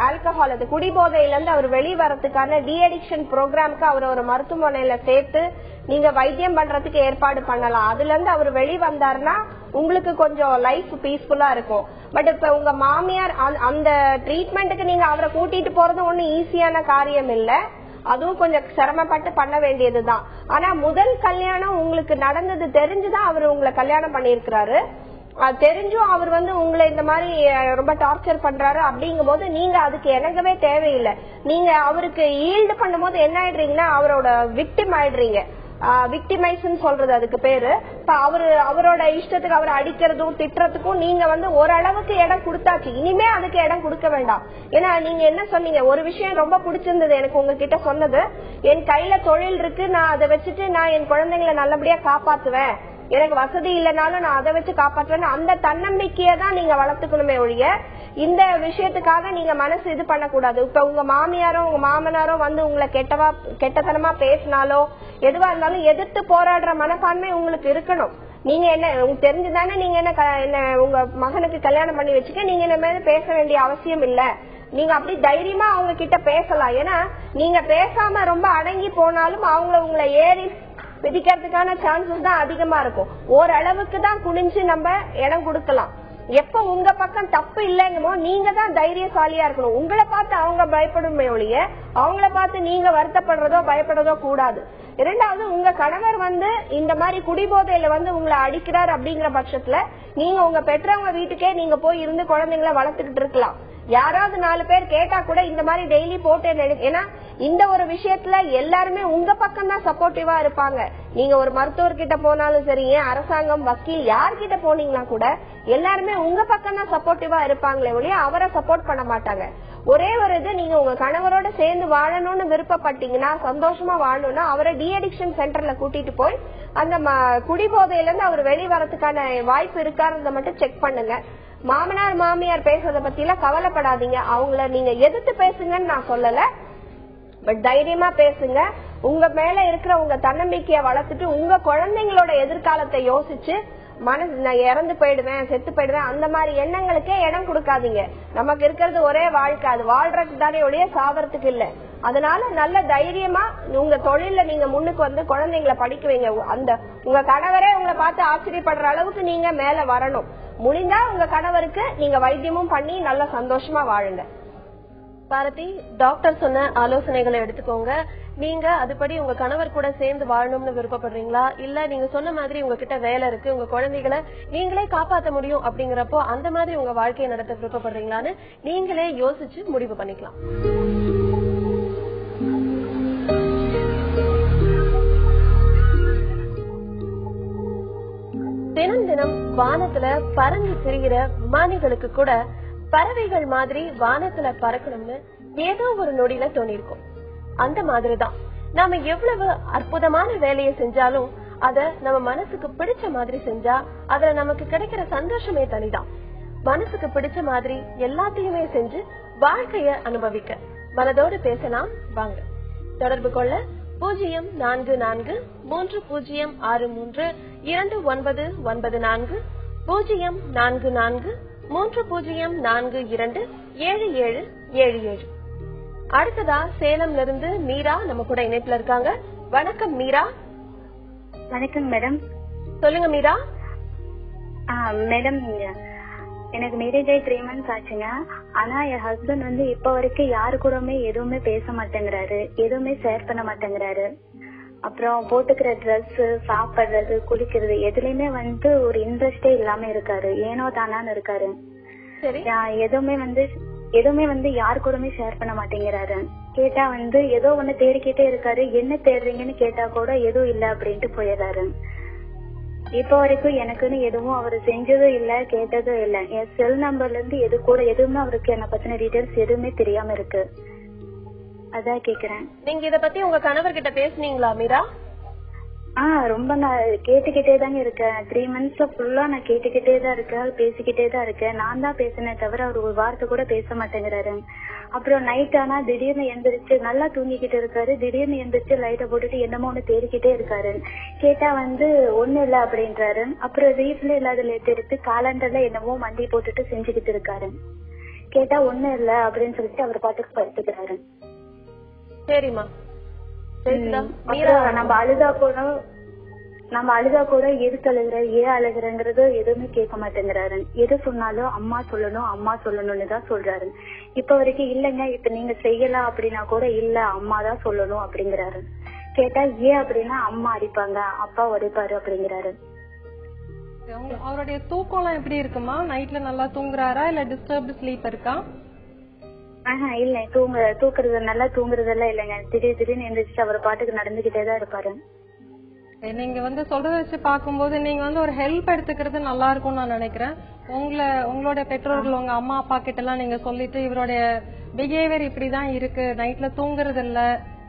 ஆல்கஹால், அது குடிபோதையில இருந்து அவர் வெளிவரத்துக்கான டி அடிக்ஷன் ப்ரோக்ராமுக்கு அவரை ஒரு மருத்துவமனையில சேர்த்து நீங்க வைத்தியம் பண்றதுக்கு ஏற்பாடு பண்ணலாம். அதுல இருந்து அவர் வெளி வந்தாருன்னா உங்களுக்கு கொஞ்சம் லைஃப் பீஸ்ஃபுல்லா இருக்கும். பட் இப்ப உங்க மாமியார் அந்த ட்ரீட்மெண்ட்டுக்கு நீங்க அவரை கூட்டிட்டு போறது ஒன்னும் ஈஸியான காரியம் இல்ல. அதுவும் கொஞ்சம் சிரமப்பட்டு பண்ண வேண்டியதுதான். ஆனா முதல் கல்யாணம் உங்களுக்கு நடந்தது தெரிஞ்சுதான் அவர் உங்களை கல்யாணம் பண்ணிருக்கிறாரு. தெரிஞ்சும் அவர் வந்து உங்களை இந்த மாதிரி ரொம்ப டார்ச்சர் பண்றாரு. அப்படிங்கும் போது நீங்க அதுக்கு இணங்கவே தேவையில்லை. நீங்க அவருக்கு ஈல்டு பண்ணும் போது என்ன ஆயிடுறீங்கன்னா அவரோட விக்டிம் ஆயிடுறீங்க. விக்டிமைஸ் சொல்றது அதுக்கு பேரு. அவரோட இஷ்டத்துக்கு அவரை அடிக்கிறதும் திட்டுறதுக்கும் நீங்க வந்து ஓரளவுக்கு இடம் கொடுத்தாச்சு. இனிமே அதுக்கு இடம் கொடுக்க வேண்டாம். ஏன்னா நீங்க என்ன சொன்னீங்க, ஒரு விஷயம் ரொம்ப பிடிச்சிருந்தது எனக்கு உங்ககிட்ட சொன்னது, என் கையில தொழில் இருக்கு, நான் அதை வச்சுட்டு நான் என் குழந்தைங்களை நல்லபடியா காப்பாத்துவேன், எனக்கு வசதி இல்லைனாலும் நான் அதை வச்சு காப்பாற்றுவேன். அந்த தன்னம்பிக்கையை தான் நீங்க வளர்த்துக்கணுமே ஒழிய இந்த விஷயத்துக்காக நீங்க மனசு இது பண்ணக்கூடாது. இப்ப உங்க மாமியாரோ உங்க மாமனாரோ வந்து உங்களை கெட்டத்தனமா பேசினாலோ எதுவா இருந்தாலும் எதிர்த்து போராடுற மனப்பான்மை உங்களுக்கு இருக்கணும். நீங்க என்ன உங்களுக்கு தெரிஞ்சுதானே நீங்க என்ன உங்க மகனுக்கு கல்யாணம் பண்ணி வச்சுக்க, நீங்க இந்த மாதிரி பேச வேண்டிய அவசியம் இல்ல. நீங்க அப்படி தைரியமா அவங்க கிட்ட பேசலாம். ஏன்னா நீங்க பேசாம ரொம்ப அடங்கி போனாலும் உங்களை ஏறி பிடிக்கிறதுக்கான சான்சஸ் தான் அதிகமா இருக்கும். ஓரளவுக்கு தான் குனிஞ்சு நம்ம இடம் கொடுக்கலாம். எப்ப உங்க பக்கம் தப்பு இல்லைங்கமோ நீங்க தான் தைரியசாலியா இருக்கணும். உங்களை பார்த்து அவங்க பயப்படுமே ஒழிய அவங்கள பார்த்து நீங்க வருத்தப்படுறதோ பயப்படுறதோ கூடாது. இரண்டாவது, உங்க கணவர் வந்து இந்த மாதிரி குடிபோதையில வந்து உங்களை அடிக்கிறார் அப்படிங்கிற பட்சத்துல நீங்க உங்க பெற்றவங்க வீட்டுக்கே நீங்க போய் இருந்து குழந்தைங்களை வளர்த்துக்கிட்டு இருக்கலாம். யாராவது 4 பேர் கேட்டா கூட இந்த மாதிரி டெய்லி போட்டு, ஏன்னா இந்த ஒரு விஷயத்துல எல்லாருமே உங்க பக்கம் தான் சப்போர்ட்டிவா இருப்பாங்க. நீங்க ஒரு மருத்துவர்கிட்ட போனாலும் சரி, அரசாங்கம், வக்கீல், யார்கிட்ட போனீங்களா கூட எல்லாருமே உங்க பக்கம் தான் சப்போர்ட்டிவா இருப்பாங்களே ஒழிய அவரை சப்போர்ட் பண்ண மாட்டாங்க. ஒரே ஒரு இது, நீங்க உங்க கணவரோட சேர்ந்து வாழணும்னு விருப்பப்பட்டீங்கன்னா, சந்தோஷமா வாழணும்னா அவரை டி அடிக்ஷன் சென்டர்ல கூட்டிட்டு போய் அந்த குடிபோதையில இருந்து அவர் வெளிவரத்துக்கான வாய்ப்பு இருக்காருன்றத மட்டும் செக் பண்ணுங்க. மாமனார் மாமியார் பேசுறத பத்தி எல்லாம் கவலைப்படாதீங்க. அவங்கள நீங்க எதிர்த்து பேசுங்கன்னு நான் சொல்லல, பட் தைரியமா பேசுங்க. உங்க மேல இருக்கிற உங்க தன்னம்பிக்கைய வளர்த்துட்டு உங்க குழந்தைங்களோட எதிர்காலத்தை யோசிச்சு மனசு நான் இறந்து போயிடுவேன், செத்து போயிடுவேன், அந்த மாதிரி எண்ணங்களுக்கே இடம் கொடுக்காதீங்க. நமக்கு இருக்கிறது ஒரே வாழ்க்கை, அது வாழ்றதுக்கு தானே ஒழிய சாவறதுக்கு இல்ல. அதனால நல்ல தைரியமா உங்க தொழில நீங்க முன்னுக்கு வந்து குழந்தைங்களை படிக்க வைங்க. அந்த உங்க கணவரே உங்களை பார்த்து ஆச்சரியப்படுற அளவுக்கு நீங்க மேல வரணும். முடிந்தா உங்க கணவருக்கு நீங்க வைத்தியமும் பண்ணி நல்ல சந்தோஷமா வாழுங்க. பாரதி, டாக்டர் சொன்ன ஆலோசனைகளை எடுத்துக்கோங்க. நீங்க அதுபடி உங்க கணவர் கூட சேர்ந்து வாழணும்னு விருப்பப்படுறீங்களா, இல்ல நீங்க சொன்ன மாதிரி உங்ககிட்ட வேலை இருக்கு, உங்க குழந்தைகளை நீங்களே காப்பாற்ற முடியும் அப்படிங்கிறப்போ அந்த மாதிரி உங்க வாழ்க்கையை நடத்த விருப்பப்படுறீங்களான்னு நீங்களே யோசிச்சு முடிவு பண்ணிக்கலாம். தினம் தினம் வானத்துல பறந்து திரிகிற விமானிகளுக்கு கூட பறவைகள் மாதிரி வானத்துல பறக்கணும்னு ஏதோ ஒரு நொடியில தோணிருக்கும். அந்த மாதிரிதான் நாம எவ்வளவு அற்புதமான வேலையை செஞ்சாலும் அத நம்ம மனசுக்கு பிடிச்ச மாதிரி செஞ்சா அதுல நமக்கு கிடைக்கிற சந்தோஷமே தனிதான். மனசுக்கு பிடிச்ச மாதிரி எல்லாத்தையுமே செஞ்சு வாழ்க்கைய அனுபவிக்க மனதோடு பேசலாம் வாங்க. தொடர்பு கொள்ள 0443632992 0443042777. அடுத்ததா சேலம்ல இருந்து மீரா நம்ம கூட இணைப்புல இருக்காங்க. வணக்கம் மீரா. வணக்கம் மேடம். சொல்லுங்க மீரா. மேடம், எனக்கு மேரேஜ் ஆகி 3 months ஆச்சுங்க. ஆனா என் ஹஸ்பண்ட் வந்து இப்ப வரைக்கும் யாரு கூடமே எதுவுமே பேச மாட்டேங்கிறாரு, எதுவுமே ஷேர் பண்ண மாட்டேங்கிறாரு. அப்புறம் போட்டுக்கிற ட்ரெஸ், சாப்பிடுறது, குளிக்கிறது எதுலயுமே வந்து ஒரு இன்ட்ரெஸ்டே இல்லாம இருக்காரு. ஏனோ தானான்னு இருக்காரு. எதுவுமே வந்து யாரு கூடமே ஷேர் பண்ண மாட்டேங்கிறாரு. கேட்டா வந்து ஏதோ ஒண்ணு தேடிக்கிட்டே இருக்காரு. என்ன தேடுறீங்கன்னு கேட்டா கூட எதுவும் இல்ல அப்படின்ட்டு போயிடுறாரு. இப்ப வரைக்கும் எனக்குன்னு எதுவும் அவரு செஞ்சதும் இல்ல, கேட்டதும் இல்ல. என் செல் நம்பர்ல இருந்து எதுவுமே அவருக்கு என்ன பத்தின டீடைல்ஸ் எதுவுமே தெரியாம இருக்கு. அதான் கேக்குறேன். நீங்க இத பத்தி உங்க கணவர்கிட்ட பேசுனீங்களா மீரா? ரொம்ப நான் கேட்டுக்கிட்டே தாங்க இருக்கேன். 3 months ஃபுல்லா நான் கேட்டுக்கிட்டே தான் இருக்கேன், பேசிக்கிட்டே தான் இருக்கேன். நான் தான் பேசினேன் தவிர அவர் ஒரு வார்த்தை கூட பேச மாட்டேங்கிறாரு. அப்புறம் நைட் ஆனா திடீர்னு எந்திரிச்சு நல்லா தூங்கிக்கிட்டு இருக்காரு. திடீர்னு எந்திரிச்சு லைட்டை போட்டுட்டு என்னமோ ஒண்ணு தேடிக்கிட்டே இருக்காரு. கேட்டா வந்து ஒண்ணு இல்ல அப்படின்றாரு. அப்புறம் வீட்டுல இல்லாத எடுத்து காலண்டர்ல என்னமோ மண்டி போட்டுட்டு செஞ்சுக்கிட்டு இருக்காரு. கேட்டா ஒண்ணு இல்ல அப்படின்னு சொல்லிட்டு அவர் பாட்டுக்கு படுத்துக்கிறாரு. சரிம்மா. நம்ம அழுதா கூட எதுக்கு அழுகுற, ஏன் அழுகுறங்கிறது எதுவுமே கேட்க மாட்டேங்கிறாரு. எது சொன்னாலும் அம்மா சொல்லணும்னு தான் சொல்றாரு. இப்ப வரைக்கும் இல்லங்க, இப்ப நீங்க செய்யலாம் அப்படின்னா கூட இல்ல அம்மா தான் சொல்லணும் அப்படிங்கிறாரு. கேட்டா ஏன் அப்படின்னா அம்மா அடிப்பாங்க, அப்பா உடைப்பாரு அப்படிங்கிறாரு. அவருடைய தூக்கம் எல்லாம் எப்படி இருக்குமா? நைட்ல நல்லா தூங்குறாரா இல்ல டிஸ்டர்ப்டு ஸ்லீப் இருக்கா? இல்ல, தூக்குறது நல்லா தூங்குறதெல்லாம் இல்லங்க. திடீர்னு எந்திரிச்சு அவர் பாட்டுக்கு நடந்துகிட்டே தான் இருப்பாரு. நீங்க வந்து சொல்றத வச்சு பாக்கும்போது நீங்க வந்து ஒரு ஹெல்ப் எடுத்துக்கிறது நல்லா இருக்கும்னு நான் நினைக்கிறேன். உங்களோட பெற்றோர்கள், உங்க அம்மா அப்பா கிட்ட எல்லாம் நீங்க சொல்லிட்டு இவருடைய பிஹேவியர் இப்படிதான் இருக்கு, நைட்ல தூங்குறது இல்ல,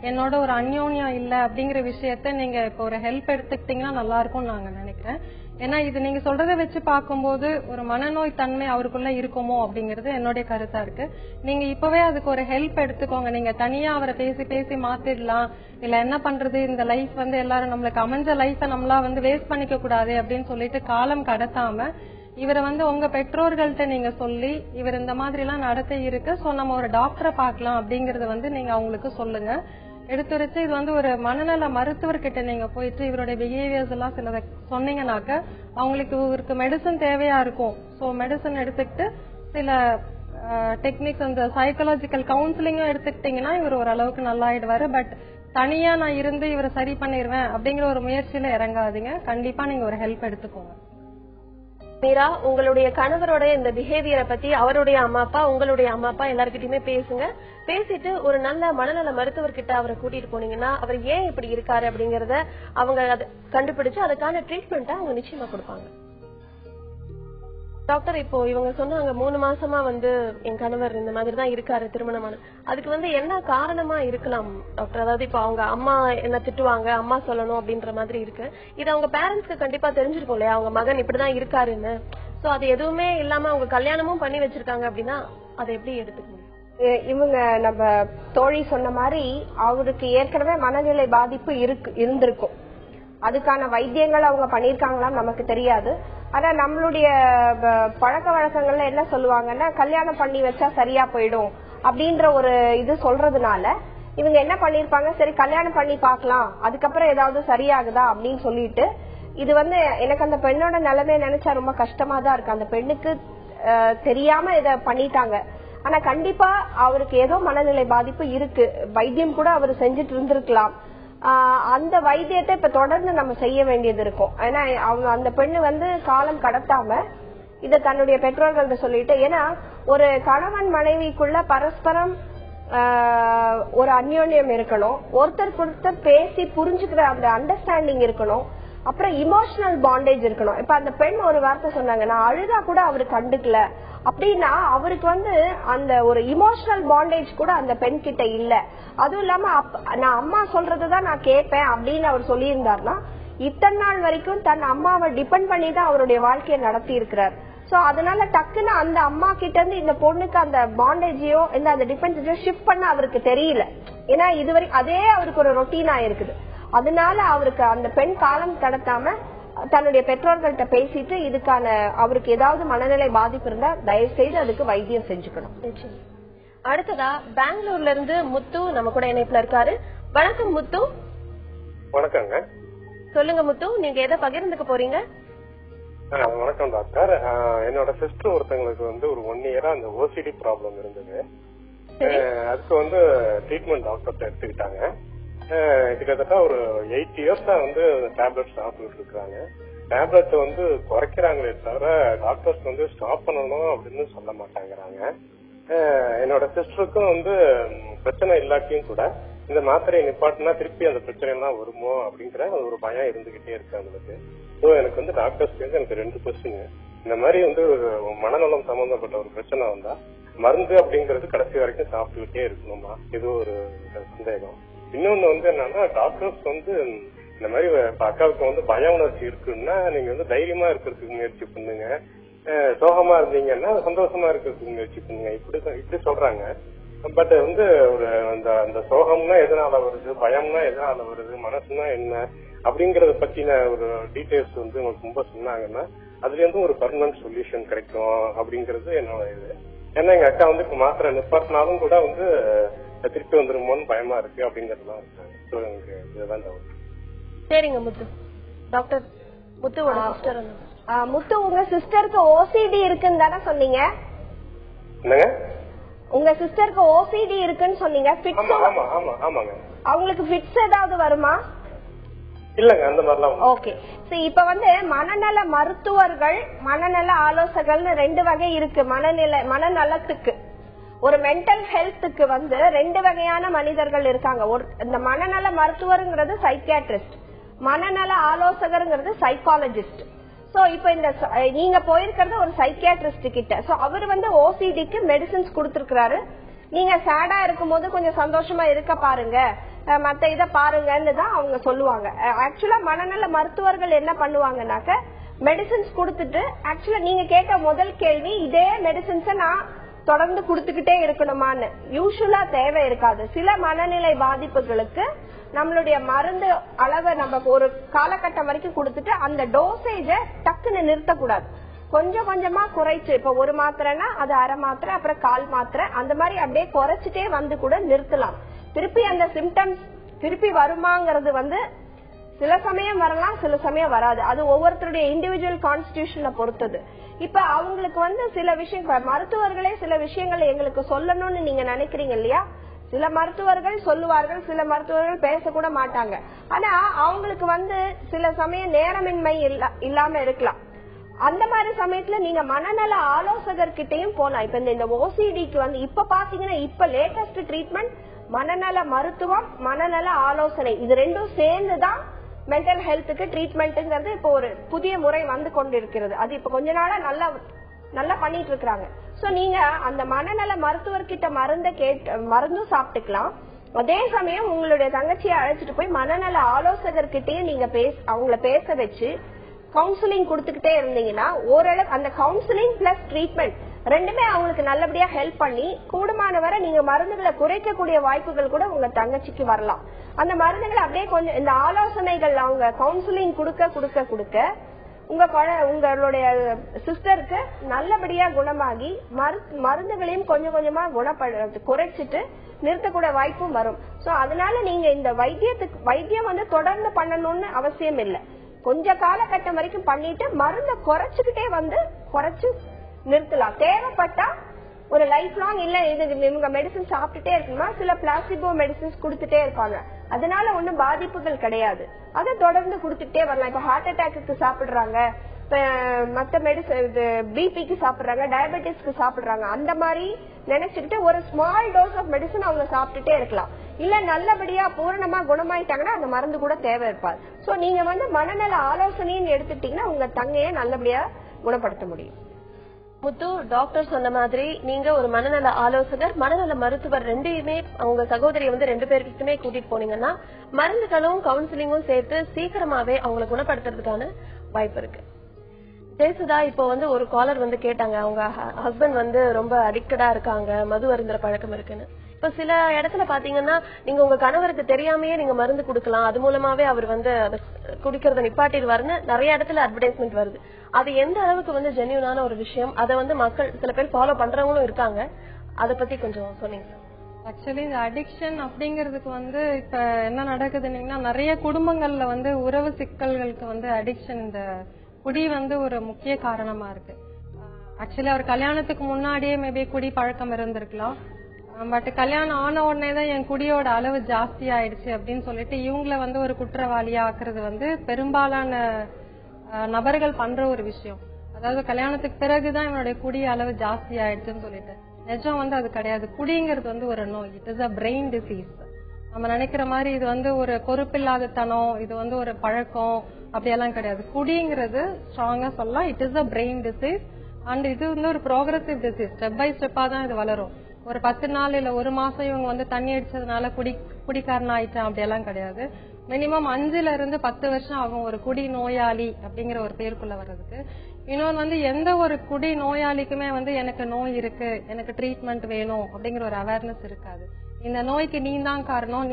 என்னோட ஒரு அந்யோன்யம் இல்ல அப்படிங்கிற விஷயத்த நீங்க இப்ப ஒரு ஹெல்ப் எடுத்துக்கிட்டீங்கன்னா நல்லா இருக்கும்னு நாங்க நினைக்கிறேன். ஏன்னா இது நீங்க சொல்றத வச்சு பாக்கும்போது ஒரு மனநோய் தன்மை அவருக்குள்ள இருக்குமோ அப்படிங்கறது என்னுடைய கருத்தா இருக்கு. நீங்க இப்பவே அதுக்கு ஒரு ஹெல்ப் எடுத்துக்கோங்க. நீங்க தனியா அவரை பேசி மாத்திடலாம், இல்ல என்ன பண்றது, இந்த லைஃப் வந்து எல்லாரும் நம்மளுக்கு அமைஞ்ச லைஃப நம்மளா வந்து வேஸ்ட் பண்ணிக்க கூடாது அப்படின்னு சொல்லிட்டு காலம் கடத்தாம இவரை வந்து உங்க பெற்றோர்கள்ட்ட நீங்க சொல்லி இவர் இந்த மாதிரி எல்லாம் நடத்த இருக்கு, சோ நம்ம ஒரு டாக்டரை பாக்கலாம் அப்படிங்கறத வந்து நீங்க அவங்களுக்கு சொல்லுங்க. எடுத்துரைச்சு இது வந்து ஒரு மனநல மருத்துவர்கிட்ட நீங்க போயிட்டு இவருடைய பிஹேவியர்ஸ் எல்லாம் சில சொன்னீங்கன்னாக்க அவங்களுக்கு இவருக்கு மெடிசன் தேவையா இருக்கும். சோ மெடிசன் எடுத்துக்கிட்டு சில டெக்னிக்ஸ், அந்த சைக்காலஜிக்கல் கவுன்சிலிங்கும் எடுத்துக்கிட்டீங்கன்னா இவர் ஓரளவுக்கு நல்லாயிடுவாரு. பட் தனியா நான் இருந்து இவரை சரி பண்ணிடுவேன் அப்படிங்கிற ஒரு முயற்சியில இறங்காதீங்க. கண்டிப்பா நீங்க ஒரு ஹெல்ப் எடுத்துக்கோங்க. மீரா, உங்களுடைய கணவரோட இந்த பிஹேவியரை பத்தி அவருடைய அம்மா அப்பா, உங்களுடைய அம்மா அப்பா எல்லாருக்கிட்டயுமே பேசுங்க. பேசிட்டு ஒரு நல்ல மனநல மருத்துவர்கிட்ட அவரை கூட்டிட்டு போனீங்கன்னா அவர் ஏன் இப்படி இருக்காரு அப்படிங்கறத அவங்க கண்டுபிடிச்சு அதுக்கான ட்ரீட்மெண்ட்டை அவங்க நிச்சயமா கொடுப்பாங்க. டாக்டர், இப்போ இவங்க சொன்னாங்க 3 மாசமா வந்து என் கணவர் இந்த மாதிரி தான் இருக்காரு திருமணமான, அதுக்கு வந்து என்ன காரணமா இருக்கலாம் டாக்டர்? அதாவது இப்போ அவங்க அம்மா என்ன திட்டுவாங்க, அம்மா சொல்லணும் அப்படின்ற மாதிரி இருக்கு. இது அவங்க பேரண்ட்ஸ்க்கு கண்டிப்பா தெரிஞ்சிருக்கும் இல்லையா, அவங்க மகன் இப்படிதான் இருக்காருன்னு. சோ அது எதுவுமே இல்லாம அவங்க கல்யாணமும் பண்ணி வச்சிருக்காங்க அப்படின்னா அதை எப்படி எடுத்துக்கணும்? இவங்க நம்ம தோழி சொன்ன மாதிரி அவருக்கு ஏற்கனவே மனநிலை பாதிப்பு இருந்திருக்கும். அதுக்கான வைத்தியங்கள் அவங்க பண்ணிருக்காங்களான்னு நமக்கு தெரியாது. ஆனா நம்மளுடைய பழக்க வழக்கங்கள்ல என்ன சொல்லுவாங்கன்னா, கல்யாணம் பண்ணி வச்சா சரியா போயிடும் அப்படின்ற ஒரு இது சொல்றதுனால இவங்க என்ன பண்ணிருப்பாங்க, சரி கல்யாணம் பண்ணி பாக்கலாம், அதுக்கப்புறம் ஏதாவது சரியாகுதா அப்படின்னு சொல்லிட்டு, இது வந்து எனக்கு அந்த பெண்ணோட நிலைமையை நினைச்சா ரொம்ப கஷ்டமா தான் இருக்கு. அந்த பெண்ணுக்கு தெரியாம இத பண்ணிட்டாங்க. ஆனா கண்டிப்பா அவருக்கு ஏதோ மனநிலை பாதிப்பு இருக்கு. வைத்தியம் கூட அவர் செஞ்சுட்டு இருந்திருக்கலாம். அந்த வைத்தியத்தை இப்ப தொடர்ந்து நம்ம செய்ய வேண்டியது இருக்கும். ஏன்னா அந்த பெண்ணு வந்து காலம் கடத்தாம இத தன்னுடைய பெற்றோர்கள்ட்ட சொல்லிட்டு, ஏன்னா ஒரு கணவன் மனைவிக்குள்ள பரஸ்பரம் ஒரு அந்யோன்யம் இருக்கணும், ஒருத்தருக்கு ஒருத்தர் பேசி புரிஞ்சுக்கிற அந்த அண்டர்ஸ்டாண்டிங் இருக்கணும், அப்புறம் இமோஷனல் பாண்டேஜ் இருக்கணும். இப்ப அந்த பெண் ஒரு வார்த்தை சொன்னாங்க, நான் அழுதா கூட அவரு கண்டுக்கல அப்படின்னா அவருக்கு வந்து அந்த ஒரு இமோஷனல் பாண்டேஜ் கூட அந்த பெண் கிட்ட இல்ல. அதுவும் இல்லாம நான் அம்மா சொல்றதுதான் நான் கேட்பேன் அப்படின்னு அவர் சொல்லியிருந்தாருன்னா இத்தனை நாள் வரைக்கும் தன் அம்மாவை டிபெண்ட் பண்ணி தான் அவருடைய வாழ்க்கையை நடத்தி இருக்கிறார். சோ அதனால டக்குன்னு அந்த அம்மா கிட்ட இருந்து இந்த பொண்ணுக்கு அந்த பாண்டேஜையோ இந்த அந்த டிபெண்டன்ஸையோ ஷிஃப்ட் பண்ண அவருக்கு தெரியல. ஏன்னா இதுவரை அதே அவருக்கு ஒரு ரொட்டீனா இருக்குது. அதனால அவருக்கு அந்த பெண் காலம் கடத்தாம தன்னுடைய பெற்றோர்கள்ட்ட பேசிட்டு இதுக்கான அவருக்கு ஏதாவது மனநிலை பாதிப்பு இருந்தா தயவு செய்து அதுக்கு வைத்தியம் செஞ்சுக்கணும். அடுத்ததா பெங்களூர்ல இருந்து முத்து நம்ம கூட இணைப்புல இருக்காரு. வணக்கம் முத்து. வணக்கங்க. சொல்லுங்க முத்து, நீங்க எதை பகிர்ந்துக்க போறீங்க? வணக்கம் டாக்டர். என்னோட சிஸ்டர் ஒருத்தங்களுக்கு வந்து ஒரு 1 இயரா அந்த ஓசிடி ப்ராப்ளம் இருந்தது. அதுக்கு வந்து ட்ரீட்மெண்ட் டாக்டர் எடுத்துக்கிட்டாங்க. கிட்டத்தட்ட ஒரு 8 இயர்ஸா வந்து டேப்லெட் சாப்பிட்டு இருக்காங்க. டேப்லெட் வந்து குறைக்கிறாங்களே தவிர டாக்டர்ஸ் வந்து ஸ்டாப் பண்ணணும் அப்படின்னு சொல்ல மாட்டாங்கிறாங்க. என்னோட சிஸ்டருக்கும் வந்து பிரச்சனை இல்லாட்டியும் கூட இந்த மாத்திரையை நிப்பாட்டினா திருப்பி அந்த பிரச்சனை எல்லாம் வருமோ அப்படிங்கிற ஒரு பயம் இருந்துகிட்டே இருக்கு அவங்களுக்கு. ஸோ எனக்கு வந்து டாக்டர்ஸ் எனக்கு 2 கொஸ்டின். இந்த மாதிரி வந்து ஒரு மனநலம் சம்பந்தப்பட்ட ஒரு பிரச்சனை வந்தா மருந்து அப்படிங்கறது கடைசி வரைக்கும் சாப்பிட்டுக்கிட்டே இருக்கணுமா, இது ஒரு சந்தேகம். இன்னொன்னு வந்து என்னன்னா டாக்டர்ஸ் வந்து இந்த மாதிரி அக்காவுக்கு வந்து பய உணர்ச்சி இருக்குன்னா நீங்க வந்து தைரியமா இருக்கிறதுக்கு முயற்சி பண்ணுங்க, சோகமா இருந்தீங்கன்னா சந்தோஷமா இருக்கிறதுக்கு முயற்சி பண்ணுங்க இப்படி சொல்றாங்க. பட் வந்து ஒரு அந்த சோகம்னா எதனால வருது, பயம்னா எதனால வருது, மனசுனா என்ன அப்படிங்கறத பத்தின ஒரு டீடைல்ஸ் வந்து உங்களுக்கு ரொம்ப சொன்னாங்கன்னா அதுல இருந்து ஒரு பெர்மனன்ட் சொல்யூஷன் கிடைக்கும் அப்படிங்கறது என்னோட இது. ஏன்னா எங்க அக்கா வந்து இப்ப மாத்திரை நிப்பாட்டினாலும் கூட வந்து திருப்பி வந்துருமோன்னு பயமா இருக்கு அப்படிங்கறதுலாம் இருக்கு. எனக்கு இதுதான் டவுட். சரிங்க முத்து. Doctor முத்துவோட sister. முத்து, உங்க சிஸ்டருக்கு ஓசிடி இருக்குன்னு தானே சொன்னீங்க? என்னங்க? உங்க சிஸ்டருக்கு ஓசிடி இருக்குன்னு சொன்னீங்க. அவங்களுக்கு ஃபிட்ஸ் ஏதாவது வருமா? இல்லங்க, அந்த மாதிரிலாம். ஓகே. இப்ப வந்து மனநல மருத்துவர்கள் மனநல ஆலோசகர்கள்னு 2 வகை இருக்கு. மனநலத்துக்கு ஒரு மென்டல் ஹெல்த்துக்கு வந்து 2 வகையான மனிதர்கள் இருக்காங்க. இந்த மனநல மருத்துவருங்கிறது சைக்கியாட்ரிஸ்ட், மனநல ஆலோசகருங்கிறது சைக்காலஜிஸ்ட். சோ இப்ப இந்த நீங்க போயிருக்கிறது ஒரு சைக்கியாட்ரிஸ்ட் கிட்ட. சோ அவர் வந்து ஓசிடிக்கு மெடிசின்ஸ் கொடுத்திருக்கிறாரு. நீங்க சேடா இருக்கும் போது கொஞ்சம் சந்தோஷமா இருக்க பாருங்க, மத்த இத பாருங்கன்னு தான் அவங்க சொல்லுவாங்க. ஆக்சுவலா மனநல மருத்துவர்கள் என்ன பண்ணுவாங்கன்னாக்க மெடிசின்ஸ் கொடுத்துட்டு, ஆக்சுவலா நீங்க கேட்ட முதல் கேள்வி இதே மெடிசின்ஸ நான் தொடர்ந்து கொடுத்துக்கிட்டே இருக்கணுமான்னு யூசுவலா தேவை இருக்காது. சில மனநிலை பாதிப்புகளுக்கு நம்மளுடைய மருந்து அளவை நம்ம ஒரு காலகட்டம் வரைக்கும் கொடுத்துட்டு அந்த டோசேஜ டக்குன்னு நிறுத்தக்கூடாது. கொஞ்சம் கொஞ்சமா குறைச்சு, இப்ப 1 மாத்திரைனா அது 1/2 மாத்திரை, அப்புறம் 1/4 மாத்திரை, அந்த மாதிரி அப்படியே குறைச்சிட்டே வந்து கூட நிறுத்தலாம். திருப்பி அந்த சிம்டம்ஸ் திருப்பி வருமாங்கிறது வந்து சில சமயம் வரலாம், சில சமயம் வராது. அது ஒவ்வொருத்தருடைய இண்டிவிஜுவல் கான்ஸ்டிடியூஷனை பொறுத்தது. இப்ப அவங்களுக்கு வந்து சில விஷயங்கள் மருத்துவர்களே சில விஷயங்களை எங்களுக்கு சொல்லணும்னு நீங்க நினைக்கிறீங்க இல்லையா? சில மருத்துவர்கள் சொல்லுவார்கள், சில மருத்துவர்கள் பேசக்கூட மாட்டாங்க. ஆனா அவங்களுக்கு வந்து சில சமயம் நேரமின்மை இல்லாம இருக்கலாம். அந்த மாதிரி சமயத்துல நீங்க மனநல ஆலோசகர்கிட்டையும் போலாம். இப்ப இந்த ஓசிடிக்கு வந்து இப்ப பாத்தீங்கன்னா இப்ப லேட்டஸ்ட் ட்ரீட்மெண்ட் மனநல மருத்துவம், மனநல ஆலோசனை, இது 2ம் சேர்ந்துதான் மென்டல் ஹெல்த்துக்கு ட்ரீட்மெண்ட்ங்கிறது இப்போ ஒரு புதிய முறை வந்து கொண்டிருக்கிறது. அது இப்ப கொஞ்ச நாளா நல்லா பண்ணிட்டு இருக்காங்க. சோ நீங்க அந்த மனநல மருத்துவர்கிட்ட மருந்தும் சாப்பிட்டுக்கலாம். அதே சமயம் உங்களுடைய தங்கச்சியை அழைச்சிட்டு போய் மனநல ஆலோசகர்கிட்டயும் நீங்க அவங்கள பேச வச்சு கவுன்சிலிங் கொடுத்துக்கிட்டே இருந்தீங்கன்னா ஓரளவு அந்த கவுன்சிலிங் பிளஸ் ட்ரீட்மெண்ட் 2மே அவங்களுக்கு நல்லபடியா ஹெல்ப் பண்ணி கூடுமான வரை நீங்க மருந்துகளை குறைக்கக்கூடிய வாய்ப்புகள் கூட உங்க தங்கச்சிக்கு வரலாம். அந்த மருந்துகளை அப்படியே கொஞ்சம் இந்த ஆலோசனைகள் அவங்க கவுன்சிலிங் கொடுக்க உங்களுடைய சிஸ்டருக்கு நல்லபடியா குணமாகி மருந்துகளையும் கொஞ்சம் கொஞ்சமா குறைச்சிட்டு நிறுத்தக்கூடிய வாய்ப்பும் வரும். சோ அதனால நீங்க இந்த வைத்தியம் வந்து தொடர்ந்து பண்ணணும்னு அவசியம் இல்லை. கொஞ்ச காலகட்டம் வரைக்கும் பண்ணிட்டு மருந்தை குறைச்சு நிறுத்தலாம். தேவைப்பட்டா ஒரு லைஃப் லாங் இல்ல இவங்க மெடிசன் சாப்பிட்டுட்டே இருக்கணுமா, சில பிளாசிபோ மெடிசன்ஸ் கொடுத்துட்டே இருப்பாங்க. அதனால ஒன்னும் பாதிப்புகள் கிடையாது. அதை தொடர்ந்து கொடுத்துட்டே வரலாம். இப்ப ஹார்ட் அட்டாக்கு சாப்பிடுறாங்க, மத்த மெடிசன் பிபிக்கு சாப்பிடுறாங்க, டயபெட்டிஸ்க்கு சாப்பிடுறாங்க. அந்த மாதிரி நினைச்சுக்கிட்டு ஒரு ஸ்மால் டோஸ் ஆஃப் மெடிசன் அவங்க சாப்பிட்டுட்டே இருக்கலாம். இல்ல நல்லபடியா பூரணமா குணமாயிட்டாங்கன்னா அந்த மருந்து கூட தேவை இருப்பாது. சோ நீங்க வந்து மனநல ஆலோசனைன்னு எடுத்துட்டீங்கன்னா உங்க தங்கைய நல்லபடியா குணப்படுத்த முடியும். முத்து, டாக்டர் சொன்ன மாதிரி நீங்க ஒரு மனநல ஆலோசகர், மனநல மருத்துவர் ரெண்டையுமே உங்க சகோதரியை வந்து 2 பேருக்குமே கூட்டிட்டு போனீங்கன்னா மருந்துகளும் கவுன்சிலிங்கும் சேர்த்து சீக்கிரமாவே அவங்களை குணப்படுத்துறதுக்கான வாய்ப்பு இருக்கு. ஜெயசுதா, இப்போ வந்து ஒரு காலர் வந்து கேட்டாங்க, அவங்க ஹஸ்பண்ட் வந்து ரொம்ப அடிக்டடா இருக்காங்க, மது அருந்துற பழக்கம் இருக்குன்னு. இப்ப சில இடத்துல பாத்தீங்கன்னா நீங்க உங்க கணவருக்கு தெரியாமயே நீங்க மருந்து குடுக்கலாம், அது மூலமாவே அவர் வந்து அதை குடிக்கிறத நிப்பாட்டிடுவாருன்னு நிறைய இடத்துல அட்வர்டைஸ்மெண்ட் வருது. அது எந்த அளவுக்கு வந்து ஜென்யூனான ஒரு விஷயம், அதை வந்து மக்கள் சில பேர் ஃபாலோ பண்றவங்களும் இருக்காங்க, அதை பத்தி கொஞ்சம் சொன்னீங்க. ஆக்சுவலி இந்த அடிக்ஷன் அப்படிங்கிறதுக்கு வந்து இப்ப என்ன நடக்குதுன்னா, நிறைய குடும்பங்கள்ல வந்து உறவு சிக்கல்களுக்கு வந்து அடிக்ஷன், இந்த குடி வந்து ஒரு முக்கிய காரணமா இருக்கு. ஆக்சுவலி அவர் கல்யாணத்துக்கு முன்னாடியே மேபி குடி பழக்கம் இருந்திருக்கலாம், பட் கல்யாணம் ஆன உடனே தான் என் குடியோட அளவு ஜாஸ்தி ஆயிடுச்சு அப்படின்னு சொல்லிட்டு இவங்களை வந்து ஒரு குற்றவாளியா ஆக்குறது வந்து பெரும்பாலான நபர்கள் பண்ற ஒரு விஷயம். அதாவது கல்யாணத்துக்கு பிறகுதான் இவனுடைய குடி அளவு ஜாஸ்தி ஆயிடுச்சுன்னு சொல்லிட்டு. நிஜம் வந்து அது கிடையாது. குடிங்கிறது வந்து ஒரு நோய், it is a brain disease. நம்ம நினைக்கிற மாதிரி இது வந்து ஒரு பொறுப்பில்லாத தனம், இது வந்து ஒரு பழக்கம் அப்படியெல்லாம் கிடையாது. குடிங்கிறது ஸ்ட்ராங்கா சொல்லலாம், it is a brain disease. And இது வந்து ஒரு ப்ரோக்ரசிவ் டிசீஸ், ஸ்டெப் பை ஸ்டெப்பா தான் இது வளரும். ஒரு 10 நாள் இல்ல 1 மாசம் இவங்க வந்து தண்ணி அடிச்சதுனால குடிக்காரன் ஆயிட்டான் அப்படியெல்லாம் கிடையாது. மினிமம் 5 இருந்து 10 வருஷம் ஆகும் ஒரு குடி நோயாளி அப்படிங்கிற ஒரு பேருக்குள்ள வர்றதுக்கு. இன்னொன்னு வந்து எந்த ஒரு குடி நோயாளிக்குமே வந்து எனக்கு நோய் இருக்கு, எனக்கு ட்ரீட்மெண்ட் வேணும் அப்படிங்கிற ஒரு அவேர்னஸ் இருக்காது. இந்த நோய்க்கு நீ தான் காரணம்,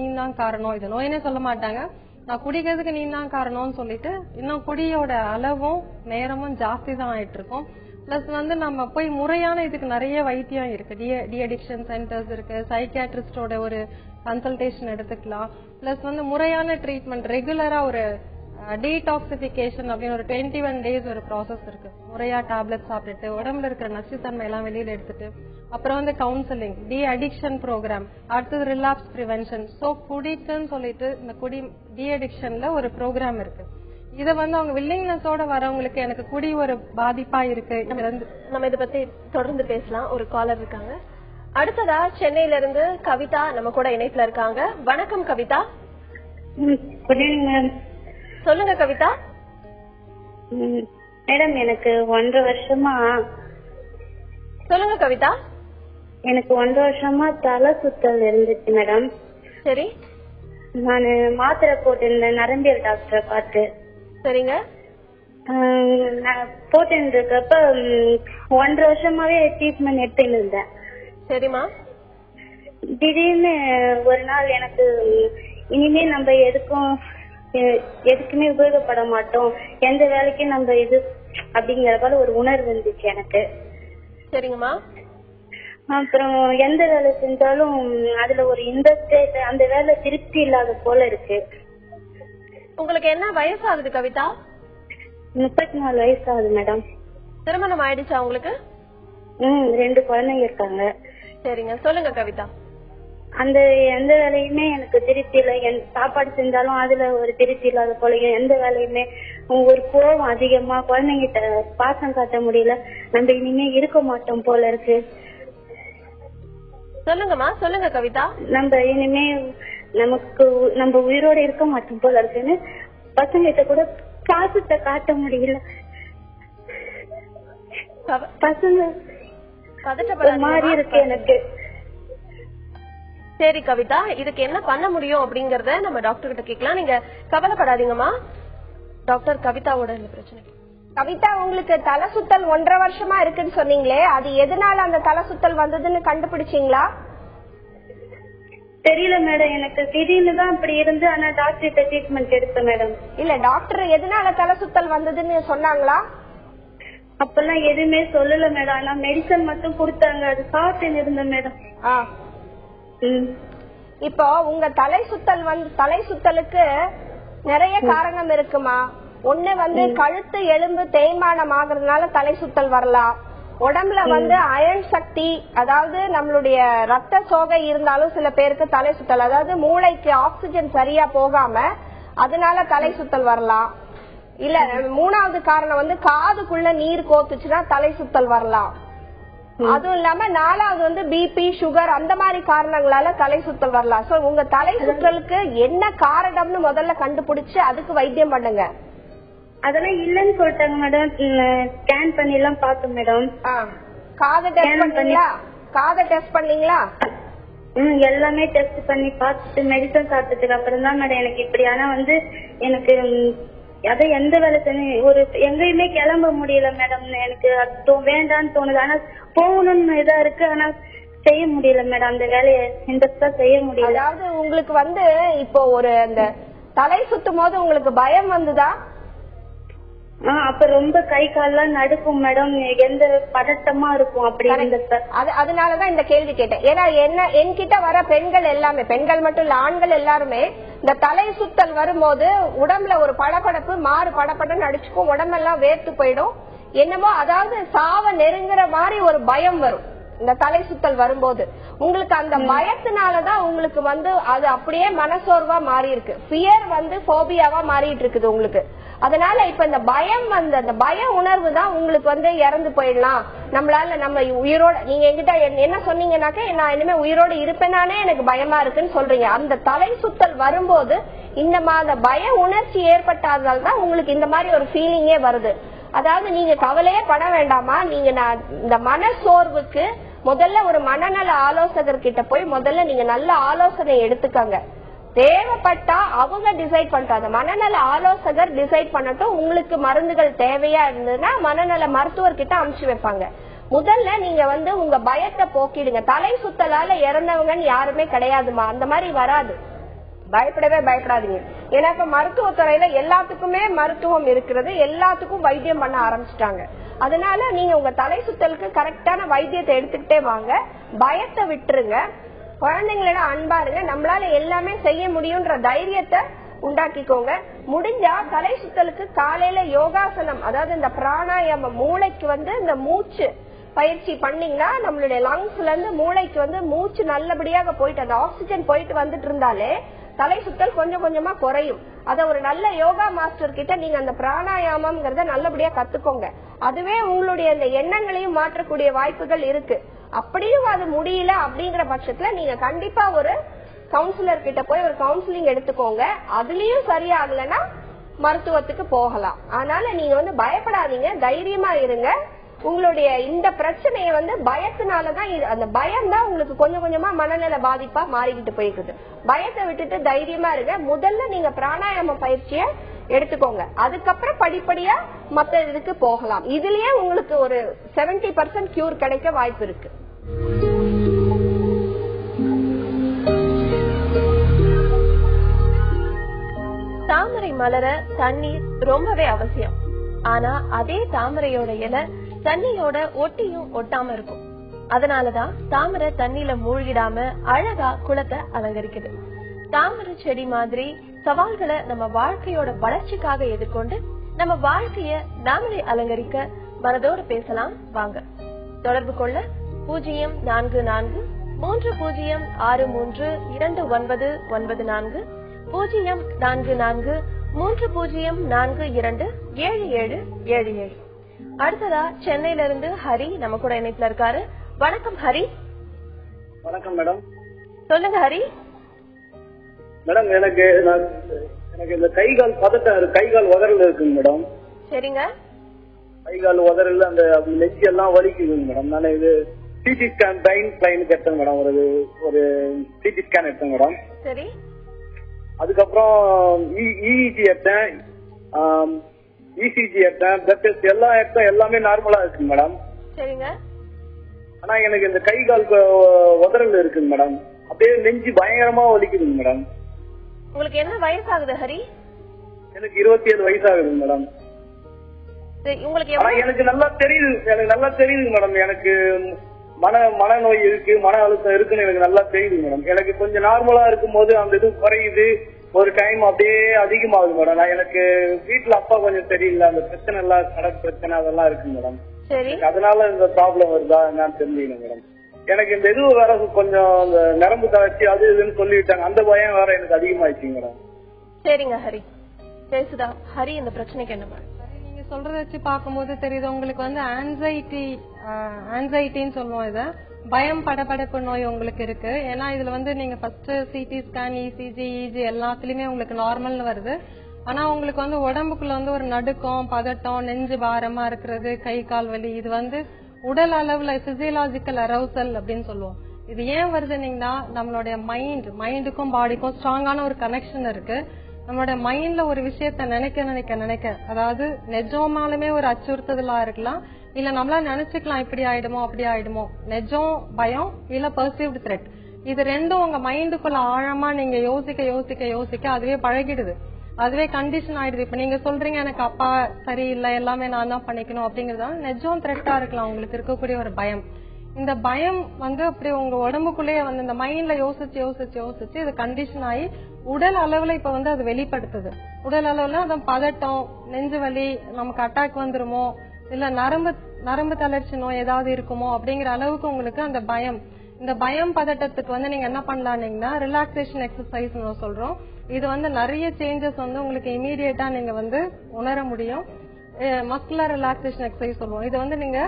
இது நோயினே சொல்ல மாட்டாங்க, நான் குடிக்கிறதுக்கு நீ தான் காரணம்னு சொல்லிட்டு இன்னும் குடியோட அளவும் நேரமும் ஜாஸ்தி தான் ஆயிட்டு இருக்கும். பிளஸ் வந்து நம்ம போய் முறையான இதுக்கு நிறைய வைத்தியம் இருக்கு, டி அடிக்ஷன் சென்டர்ஸ் இருக்கு, சைக்கியாட்ரிஸ்டோட ஒரு கன்சல்டேஷன் எடுத்துக்கலாம். பிளஸ் வந்து முறையான ட்ரீட்மெண்ட், ரெகுலரா ஒரு டீடாக்சிபிகேஷன் அப்படின்னு ஒரு 21 days ஒரு ப்ராசஸ் இருக்கு. முறையா டேப்லெட் சாப்பிட்டுட்டு உடம்புல இருக்கிற நச்சுத்தன்மை எல்லாம் வெளியில எடுத்துட்டு அப்புறம் வந்து கவுன்சிலிங், டி அடிக்ஷன் ப்ரோக்ராம், அடுத்தது ரிலாப்ஸ் பிரிவென்ஷன். சோ குடிக்குன்னு சொல்லிட்டு இந்த குடி டி அடிக்ஷன்ல ஒரு ப்ரோக்ராம் இருக்கு. இத வந்து அவங்க வில்லிங்னஸோட வரவங்களுக்கு எனக்கு குடி ஒரு பாதிப்பா இருக்கு. நம்ம இத பத்தி தொடர்ந்து பேசலாம். ஒரு காலர் இருக்காங்க. அடுத்ததா சென்னையில இருந்து கவிதா நம்ம கூட இணைப்புல இருக்காங்க. வணக்கம் கவிதா. Good evening ma'am. சொல்லுங்க கவிதா. மேடம் எனக்கு 1.5 வருஷமா. சொல்லுங்க கவிதா. எனக்கு 1.5 வருஷமா தலை சுத்தல் இருந்துச்சு மேடம். சரி. நான் மாத்திரை போட்டிருந்தேன் நரம்பியல் டாக்டரை பார்த்து. சரிங்க. போட்டிருந்தப்ப 1.5 வருஷமாவே ட்ரீட்மெண்ட் எடுத்துன்னு இருந்தேன். சரிமா. திடீர்னு ஒரு நாள் எனக்கு இனிமே நம்ம எதுக்குமே உபயோகப்பட மாட்டோம், எந்த வேலைக்கும் நம்ம இது அப்படிங்கிற போல ஒரு உணர்வு இருந்துச்சு எனக்கு. சரிங்கம்மா. அப்புறம் எந்த வேலை செஞ்சாலும் அதுல ஒரு இன்ட்ரெஸ்ட், அந்த வேலை திருப்தி இல்லாத போல இருக்கு. உங்களுக்கு என்ன வயசு ஆகுது கவிதா? 34 வயசு ஆகுது மேடம். திருமணம் ஆயிடுச்சா உங்களுக்கு? 2 குழந்தைங்க இருக்காங்க. சரிங்க, சொல்லுங்க கவிதா. அந்த எந்த வேலையுமே எனக்கு திருப்தி இல்லை. சாப்பாடு செஞ்சாலும் அதுல ஒரு திருப்தி இல்லாத போல, எந்த வேலையுமே ஒரு கோபம் அதிகமா, குழந்தைங்கிட்ட பாசம் காட்ட முடியல, நம்ம இனிமே இருக்க மாட்டோம் போல இருக்கு. சொல்லுங்கம்மா, சொல்லுங்க கவிதா. நம்ம இனிமே நம்ம உயிரோட இருக்க மாட்டோம் போல இருக்குன்னு பசங்கிட்ட கூட பாசத்தை காட்ட முடியல. பசங்க மாறி இருக்கு எனக்கு. சரி கவிதா, இதுக்கு என்ன பண்ண முடியும் அப்படிங்கறத நம்ம டாக்டர் கிட்ட கேட்கலாம். நீங்க கவலைப்படாதீங்கம்மா. டாக்டர் கவிதாவோட இந்த பிரச்சனை. கவிதா, உங்களுக்கு தலை சுத்தல் 1.5 வருஷமா இருக்குன்னு சொன்னீங்களே, அது எதனால அந்த தலை சுத்தல் வந்ததுன்னு கண்டுபிடிச்சீங்களா? தெரியல மேடம், எனக்கு திடீர்னு தான் இப்படி இருந்து, ஆனா டாக்டர் ட்ரீட்மெண்ட் எடுத்தேன் மேடம். இல்ல, டாக்டர் எதனால தலை சுத்தல் வந்ததுன்னு சொன்னாங்களா? அப்பெல்லாம் எதுவுமே சொல்லல மேடம், ஆனா மெடிசன் மட்டும் கொடுத்தாங்க, அது சாப்பிட்டு இருந்தேன் மேடம். இப்போ உங்க தலை சுத்தலுக்கு நிறைய காரணம் இருக்குமா? ஒண்ணு வந்து கழுத்து எலும்பு தேய்மானம் ஆகுறதுனால தலை சுத்தல் வரலாம். உடம்புல வந்து அயன் சக்தி, அதாவது நம்மளுடைய ரத்த சோகை இருந்தாலும் சில பேருக்கு தலை சுத்தல், அதாவது மூளைக்கு ஆக்சிஜன் சரியா போகாம அதனால தலை சுத்தல் வரலாம். இல்ல 3வது காரணம் வந்து காதுக்குள்ள நீர் கோத்துச்சுன்னா தலை சுத்தல் வரலாம். அதுவும் இல்லாம 4வது வந்து பிபி, சுகர், அந்த மாதிரி காரணங்களால தலை சுத்தல் வரலாம். சோ உங்க தலை சுத்தலுக்கு என்ன காரணம்னு முதல்ல கண்டுபிடிச்சு அதுக்கு வைத்தியம் பண்ணுங்க. அதெல்லாம் இல்லன்னு சொல்லிட்டாங்க மேடம். ஸ்கேன் பண்ணி எல்லாம் பார்த்தோம் மேடம். காதை டெஸ்ட் பண்ணீங்களா? எல்லாமே டெஸ்ட் பண்ணி பார்த்துட்டு மெடிசன் சாப்பிட்டதுக்கு அப்புறம் தான் மேடம் எனக்கு இப்படி. ஆனா வந்து எனக்கு அதை எந்த வேலை ஒரு எங்கேயுமே கிளம்ப முடியல மேடம். எனக்கு வேண்டான்னு தோணுது. ஆனா போகணும்னு இதா இருக்கு. ஆனா செய்ய முடியல மேடம். அந்த வேலையை இன்ட்ரெஸ்டா செய்ய முடியல. அதாவது உங்களுக்கு வந்து இப்போ ஒரு அந்த தலை சுத்தும் போது உங்களுக்கு பயம் வந்துதா? அப்ப ரொம்ப கை கால்லாம் நடுக்கும் மேடம். எந்த பதட்டமா இருக்கும் அப்படி. அதனாலதான் இந்த கேள்வி கேட்டேன். ஏன்னா என்கிட்ட வர பெண்கள் எல்லாமே, பெண்கள் மட்டும் இல்ல ஆண்கள் எல்லாருமே, இந்த தலை சுத்தல் வரும்போது உடம்புல ஒரு படபடப்பு, மாறு படப்படன்னு அடிச்சுக்கும், உடம்பெல்லாம் வேர்த்து போயிடும். என்னமோ அதாவது சாவ நெருங்குற மாதிரி ஒரு பயம் வரும் இந்த தலை சுத்தல் வரும்போது. உங்களுக்கு அந்த பயத்தினாலதான் உங்களுக்கு வந்து அது அப்படியே மனசோர்வா மாறி இருக்கு. ஃபியர் வந்து போபியாவா மாறிட்டு இருக்குது உங்களுக்கு. அதனால இப்ப இந்த பயம் வந்து அந்த பய உணர்வு தான் உங்களுக்கு வந்து இறந்து போயிடலாம், நம்மளால நம்ம உயிரோட, நீங்க என்கிட்ட என்ன சொன்னீங்கன்னாக்க நான் இனிமே உயிரோடு இருப்பேனானே எனக்கு பயமா இருக்குன்னு சொல்றீங்க. அந்த தலை சுத்தல் வரும்போது இந்த மாதிரி பய உணர்ச்சி ஏற்பட்டாதால் தான் உங்களுக்கு இந்த மாதிரி ஒரு ஃபீலிங்கே வருது. அதாவது நீங்க கவலையே பட வேண்டாமா. நீங்க இந்த மனசோர்வுக்கு முதல்ல ஒரு மனநல ஆலோசகர் கிட்ட போய் முதல்ல நீங்க நல்ல ஆலோசனை எடுத்துக்கங்க. தேவைப்பட்டா அவங்க டிசைட் பண்ணிட்டாங்க, மனநல ஆலோசகர் டிசைட் பண்ணட்டும். உங்களுக்கு மருந்துகள் தேவையா இருந்ததுன்னா மனநல மருத்துவர்கிட்ட அனுப்பிச்சு வைப்பாங்க. முதல்ல நீங்க வந்து உங்க பயத்தை போக்கிடுங்க. தலை சுத்தலால இறந்தவங்கன்னு யாருமே கிடையாதுமா, அந்த மாதிரி வராது. பயப்படவே பயப்படாதீங்க. ஏன்னா இப்ப மருத்துவத்துறையில எல்லாத்துக்குமே மருத்துவம் இருக்கிறது, எல்லாத்துக்கும் வைத்தியம் பண்ண ஆரம்பிச்சிட்டாங்க. அதனால நீங்க உங்க தலை சுத்தலுக்கு கரெக்டான வைத்தியத்தை எடுத்துக்கிட்டே வாங்க. பயத்தை விட்டுருங்க. குழந்தைங்களோட அன்பா இருங்க. நம்மளால எல்லாமே செய்ய முடியும்ன்ற தைரியத்தை உண்டாக்கிக்கோங்க. முடிஞ்சா தலை சுத்தலுக்கு காலையில யோகாசனம், அதாவது இந்த பிராணாயாமம், மூளைக்கு வந்து இந்த மூச்சு பயிற்சி பண்ணீங்கன்னா நம்மளுடைய லங்ஸ்ல இருந்து மூளைக்கு வந்து மூச்சு நல்லபடியாக போயிட்டு அந்த ஆக்சிஜன் போயிட்டு வந்துட்டு இருந்தாலே தலை சுத்தல் கொஞ்சம் கொஞ்சமா குறையும். அத ஒரு நல்ல யோகா மாஸ்டர் கிட்ட நீங்க அந்த பிராணாயாமம்ங்கறத நல்லபடியா கத்துக்கோங்க. அதுவே உங்களுடைய அந்த எண்ணங்களையும் மாற்றக்கூடிய வாய்ப்புகள் இருக்கு. அப்படியும் அது முடியல அப்படிங்கிற பட்சத்துல நீங்க கண்டிப்பா ஒரு கவுன்சிலர் கிட்ட போய் ஒரு கவுன்சிலிங் எடுத்துக்கோங்க. அதுலயும் சரியாகலன்னா மருத்துவத்துக்கு போகலாம். அதனால நீங்க வந்து பயப்படாதீங்க, தைரியமா இருங்க. உங்களுடைய இந்த பிரச்சனையை வந்து பயத்தினாலதான், அந்த பயம் தான் உங்களுக்கு கொஞ்சம் கொஞ்சமா மனநல பாதிப்பா மாறிக்கிட்டு போயிருக்குது. பயத்தை விட்டுட்டு தைரியமா இருங்க. முதல்ல நீங்க பிராணாயாம பயிற்சியை எடுத்துக்கோங்க. அதுக்கப்புறம் படிப்படியா மத்த இதுக்கு போகலாம். இதுலயே உங்களுக்கு ஒரு 70% கியூர் கிடைக்க வாய்ப்பு இருக்கு. தாமரை மலர தண்ணீர் ரொம்பவே அவசியம். ஆனா அதே தாமரையோட இலை தண்ணியோட ஒட்டியும் ஒட்டாம இருக்கும். அதனாலதான் தாமரை தண்ணியில மூழ்கிடாம அழகா குளத்தை அலங்கரிக்குது. தாமரை செடி மாதிரி சவால்களை நம்ம வாழ்க்கையோட வளர்ச்சிக்காக எதிர்கொண்டு நம்ம வாழ்க்கைய நாமளே அலங்கரிக்க மனதோடு பேசலாம் வாங்க. தொடர்பு கொள்ள 0443632994 0443427777. அடுத்ததா சென்னையில இருந்து ஹரி நம்ம கூட இணைப்புல இருக்காரு. வணக்கம் ஹரி. வணக்கம் மேடம். சொல்லுங்க ஹரி. மேடம் எனக்கு இந்த கைகால் பதட்டம் இருக்கு, கைகால் உதறல் இருக்குங்க மேடம். சரிங்க. கைகால் உதறல் அந்த நெஞ்சு எல்லாம் வலிக்குதுங்க மேடம். நான் இது சிடி ஸ்கேன் பிளைன் எடுத்தேன் மேடம். ஒரு சிடி ஸ்கேன் எடுத்தேன் மேடம். சரி. அதுக்கப்புறம் இஇஜி எடுத்தேன், இசிஜி எடுத்தேன், பிளட் டெஸ்ட் எல்லாம் எடுத்தேன். எல்லாமே நார்மலா இருக்குங்க மேடம். சரிங்க. ஆனா எனக்கு இந்த கை கால் உதறல் இருக்குங்க மேடம். அப்படியே நெஞ்சு பயங்கரமா வலிக்குதுங்க மேடம். உங்களுக்கு என்ன வயசாகுது ஹரி? எனக்கு 27 வயசாகுதுங்க மேடம். உங்களுக்கு எனக்கு நல்லா தெரியுதுங்க மேடம். எனக்கு மனநோய் இருக்கு, மன அழுத்தம் இருக்குன்னு எனக்கு நல்லா தெரியுது மேடம். எனக்கு கொஞ்சம் நார்மலா இருக்கும் போது அந்த இது குறையுது, ஒரு டைம் அப்படியே அதிகமாகுது மேடம். எனக்கு வீட்டுல அப்பா கொஞ்சம் சரியில்லை, அந்த பிரச்சனை எல்லாம் கடன் பிரச்சனை அதெல்லாம் இருக்குங்க மேடம். அதனால இந்த ப்ராப்ளம் வருதா என்னன்னு தெரிஞ்சுக்கணும் மேடம். எனக்கு இந்த இது வேற கொஞ்சம் நரம்பு தளர்ச்சி அது இதுன்னு சொல்லிட்டாங்க, அந்த பயம் வேற எனக்கு அதிகமாயிடுச்சுங்க மேடம். சரிங்க ஹரி, பேசுதா ஹரி. இந்த பிரச்சனைக்கு என்ன நீங்க சொல்றத வச்சு பாக்கும்போது தெரியுது உங்களுக்கு வந்து ஆன்சைட்டின்னு சொல்லுவோம். இத பயம் படபடப்பு நோய் உங்களுக்கு இருக்கு. ஏன்னா இதுல வந்து நீங்க ஃபர்ஸ்ட் சிடி ஸ்கேன், இசிஜி, இஜி எல்லாத்துலயுமே உங்களுக்கு நார்மல்னு வருது. ஆனா உங்களுக்கு வந்து உடம்புக்குள்ள வந்து ஒரு நடுக்கம், பதட்டம், நெஞ்சு பாரமா இருக்கிறது, கை கால் வலி, இது வந்து உடல் அளவுல பிசியலாஜிக்கல் அரௌசல் அப்படின்னு சொல்லுவோம். இது ஏன் வருதுன்னீங்கன்னா நம்மளுடைய மைண்டுக்கும் பாடிக்கும் ஸ்ட்ராங்கான ஒரு கனெக்ஷன் இருக்கு. நம்மளோட மைண்ட்ல ஒரு விஷயத்த நினைக்க அதாவது நிஜமாலுமே ஒரு அச்சுறுத்துதலா இருக்கலாம், இல்ல நம்மளா நினைச்சுக்கலாம் இப்படி ஆயிடுமோ அப்படி ஆயிடுமோ, நிஜம் பயம் இல்ல பெர்சீவ்டு த்ரெட், இது ரெண்டும் உங்க மைண்டுக்குள்ள ஆழமா நீங்க யோசிக்க அதுவே பழகிடுது, அதுவே கண்டிஷன் ஆயிடுது. இப்ப நீங்க சொல்றீங்க எனக்கு அப்பா சரியில்லை, எல்லாமே நான் தான் பண்ணிக்கணும் அப்படிங்கறதுனால நிஜம் த்ரெட்டா இருக்கலாம் உங்களுக்கு இருக்கக்கூடிய ஒரு பயம். இந்த பயம் வந்து அப்படி உங்க உடம்புக்குள்ளேயே வந்து இந்த மைண்ட்ல யோசிச்சு இது கண்டிஷன் ஆகி உடல் அளவுல இப்ப வந்து அது வெளிப்படுத்துது. உடல் அளவுல அது பதட்டம், நெஞ்சு வலி, நமக்கு அட்டாக் வந்துருமோ இல்ல நரம்பு தளர்ச்சி நோய் ஏதாவது இருக்குமோ அப்படிங்கிற அளவுக்கு உங்களுக்கு அந்த பயம். இந்த பயம் பதட்டத்துக்கு வந்து நீங்க என்ன பண்ணலாம்னீங்கன்னா ரிலாக்ஸேஷன் எக்ஸசைஸ் சொல்றோம். இது வந்து நிறைய சேஞ்சஸ் வந்து உங்களுக்கு இமீடியட்டா நீங்க வந்து உணர முடியும். மஸ்குலர் ரிலாக்ஸேஷன் எக்ஸசைஸ் சொல்லுவோம். இது வந்து நீங்க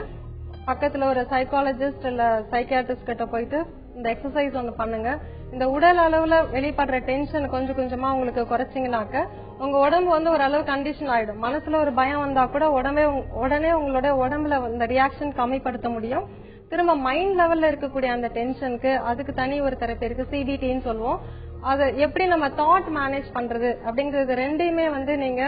பக்கத்துல ஒரு சைக்காலஜிஸ்ட் இல்ல சைக்கியாட்ரிஸ்ட் கிட்ட போயிட்டு இந்த எக்ஸசைஸ் வந்து பண்ணுங்க. இந்த உடல் அளவுல வெளிப்படுற டென்ஷன் கொஞ்சம் கொஞ்சமா உங்களுக்கு குறைச்சிங்கனாக்க உங்க உடம்பு வந்து ஒரு அளவு கண்டிஷன் ஆயிடும். மனசுல ஒரு பயம் வந்தா கூட உடனே உங்களோட உடம்புல இந்த ரியாக்ஷன் கம்மிப்படுத்த முடியும். திரும்ப மைண்ட் லெவல்ல இருக்கக்கூடிய அந்த டென்ஷனுக்கு அதுக்கு தனி ஒரு தெரப்பி இருக்கு, சிபிடின்னு சொல்லுவோம். அது எப்படி நம்ம தாட் மேனேஜ் பண்றது அப்படிங்கறது ரெண்டையுமே வந்து நீங்க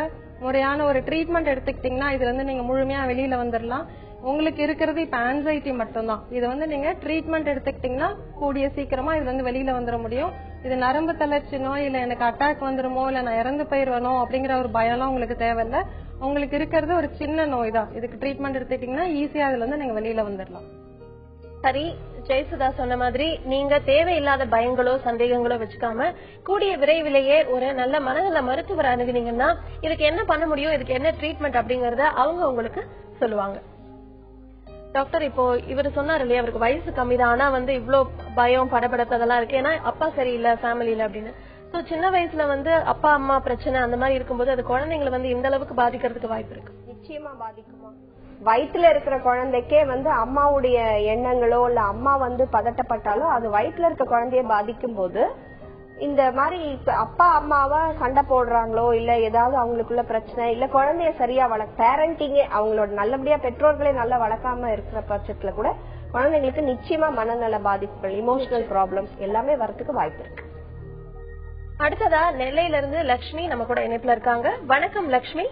முறையான ஒரு ட்ரீட்மெண்ட் எடுத்துக்கிட்டீங்கன்னா இதுல இருந்து நீங்க முழுமையா வெளியில வந்துடலாம். உங்களுக்கு இருக்கிறது இப்ப ஆன்சைட்டி மட்டும்தான். இது வந்து நீங்க ட்ரீட்மெண்ட் எடுத்துக்கிட்டீங்கன்னா கூடிய சீக்கிரமா இதுல இருந்து வெளியில வந்துட முடியும். இது நரம்பு தளர்ச்சி நோய் இல்ல எனக்கு அட்டாக் வந்துருமோ இல்ல நான் இறந்து போயிருவனோ அப்படிங்கிற ஒரு பயம்லாம் உங்களுக்கு தேவையில்லை. உங்களுக்கு இருக்கிறது ஒரு சின்ன நோய் தான். இதுக்கு ட்ரீட்மெண்ட் எடுத்துக்கிட்டீங்கன்னா ஈஸியா இதுல இருந்து நீங்க வெளியில வந்துடலாம். சரி, ஜெயசுதா சொன்ன மாதிரி நீங்க தேவையில்லாத பயங்களோ சந்தேகங்களோ வச்சுக்காம கூடிய விரைவிலேயே ஒரு நல்ல மனநல மருத்துவர் அணுகுனீங்கன்னா இதுக்கு என்ன பண்ண முடியும், இதுக்கு என்ன ட்ரீட்மெண்ட் அப்படிங்கறத அவங்க உங்களுக்கு சொல்லுவாங்க. டாக்டர், இப்போ இவர் சொன்னார் இல்லையா அவருக்கு வயசு கம்மிதான் ஆனா வந்து இவ்வளவு பயம் படபடத்ததெல்லாம் இருக்கு, ஏன்னா அப்பா சரியில்லை ஃபேமிலியில அப்படின்னு. சோ சின்ன வயசுல வந்து அப்பா அம்மா பிரச்சனை அந்த மாதிரி இருக்கும்போது அது குழந்தைங்களை வந்து இந்த அளவுக்கு பாதிக்கிறதுக்கு வாய்ப்பு இருக்கு? நிச்சயமா பாதிக்குமா. வயிற்றுல இருக்கிற குழந்தைக்கே வந்து அம்மாவுடைய எண்ணங்களோ இல்ல அம்மா வந்து பதட்டப்பட்டாலோ அது வயிற்றுல இருக்க குழந்தைய பாதிக்கும் போது இந்த மாதிரி அப்பா அம்மாவா சண்டை போடுறாங்களோ இல்ல ஏதாவது அவங்களுக்குள்ள பிரச்சனை இல்ல குழந்தைய சரியா பேரண்டிங்கே அவங்களோட நல்லபடியா பெற்றோர்களே நல்லா வளர்க்காம இருக்கிற பட்சத்துல கூட குழந்தைங்களுக்கு நிச்சயமா மனநல பாதிப்புகள், இமோஷனல் ப்ராப்ளம்ஸ் எல்லாமே வரதுக்கு வாய்ப்பு இருக்கு. அடுத்ததா நெல்லையில இருந்து லட்சுமி நம்ம கூட இணைப்புல இருக்காங்க. வணக்கம் லட்சுமி.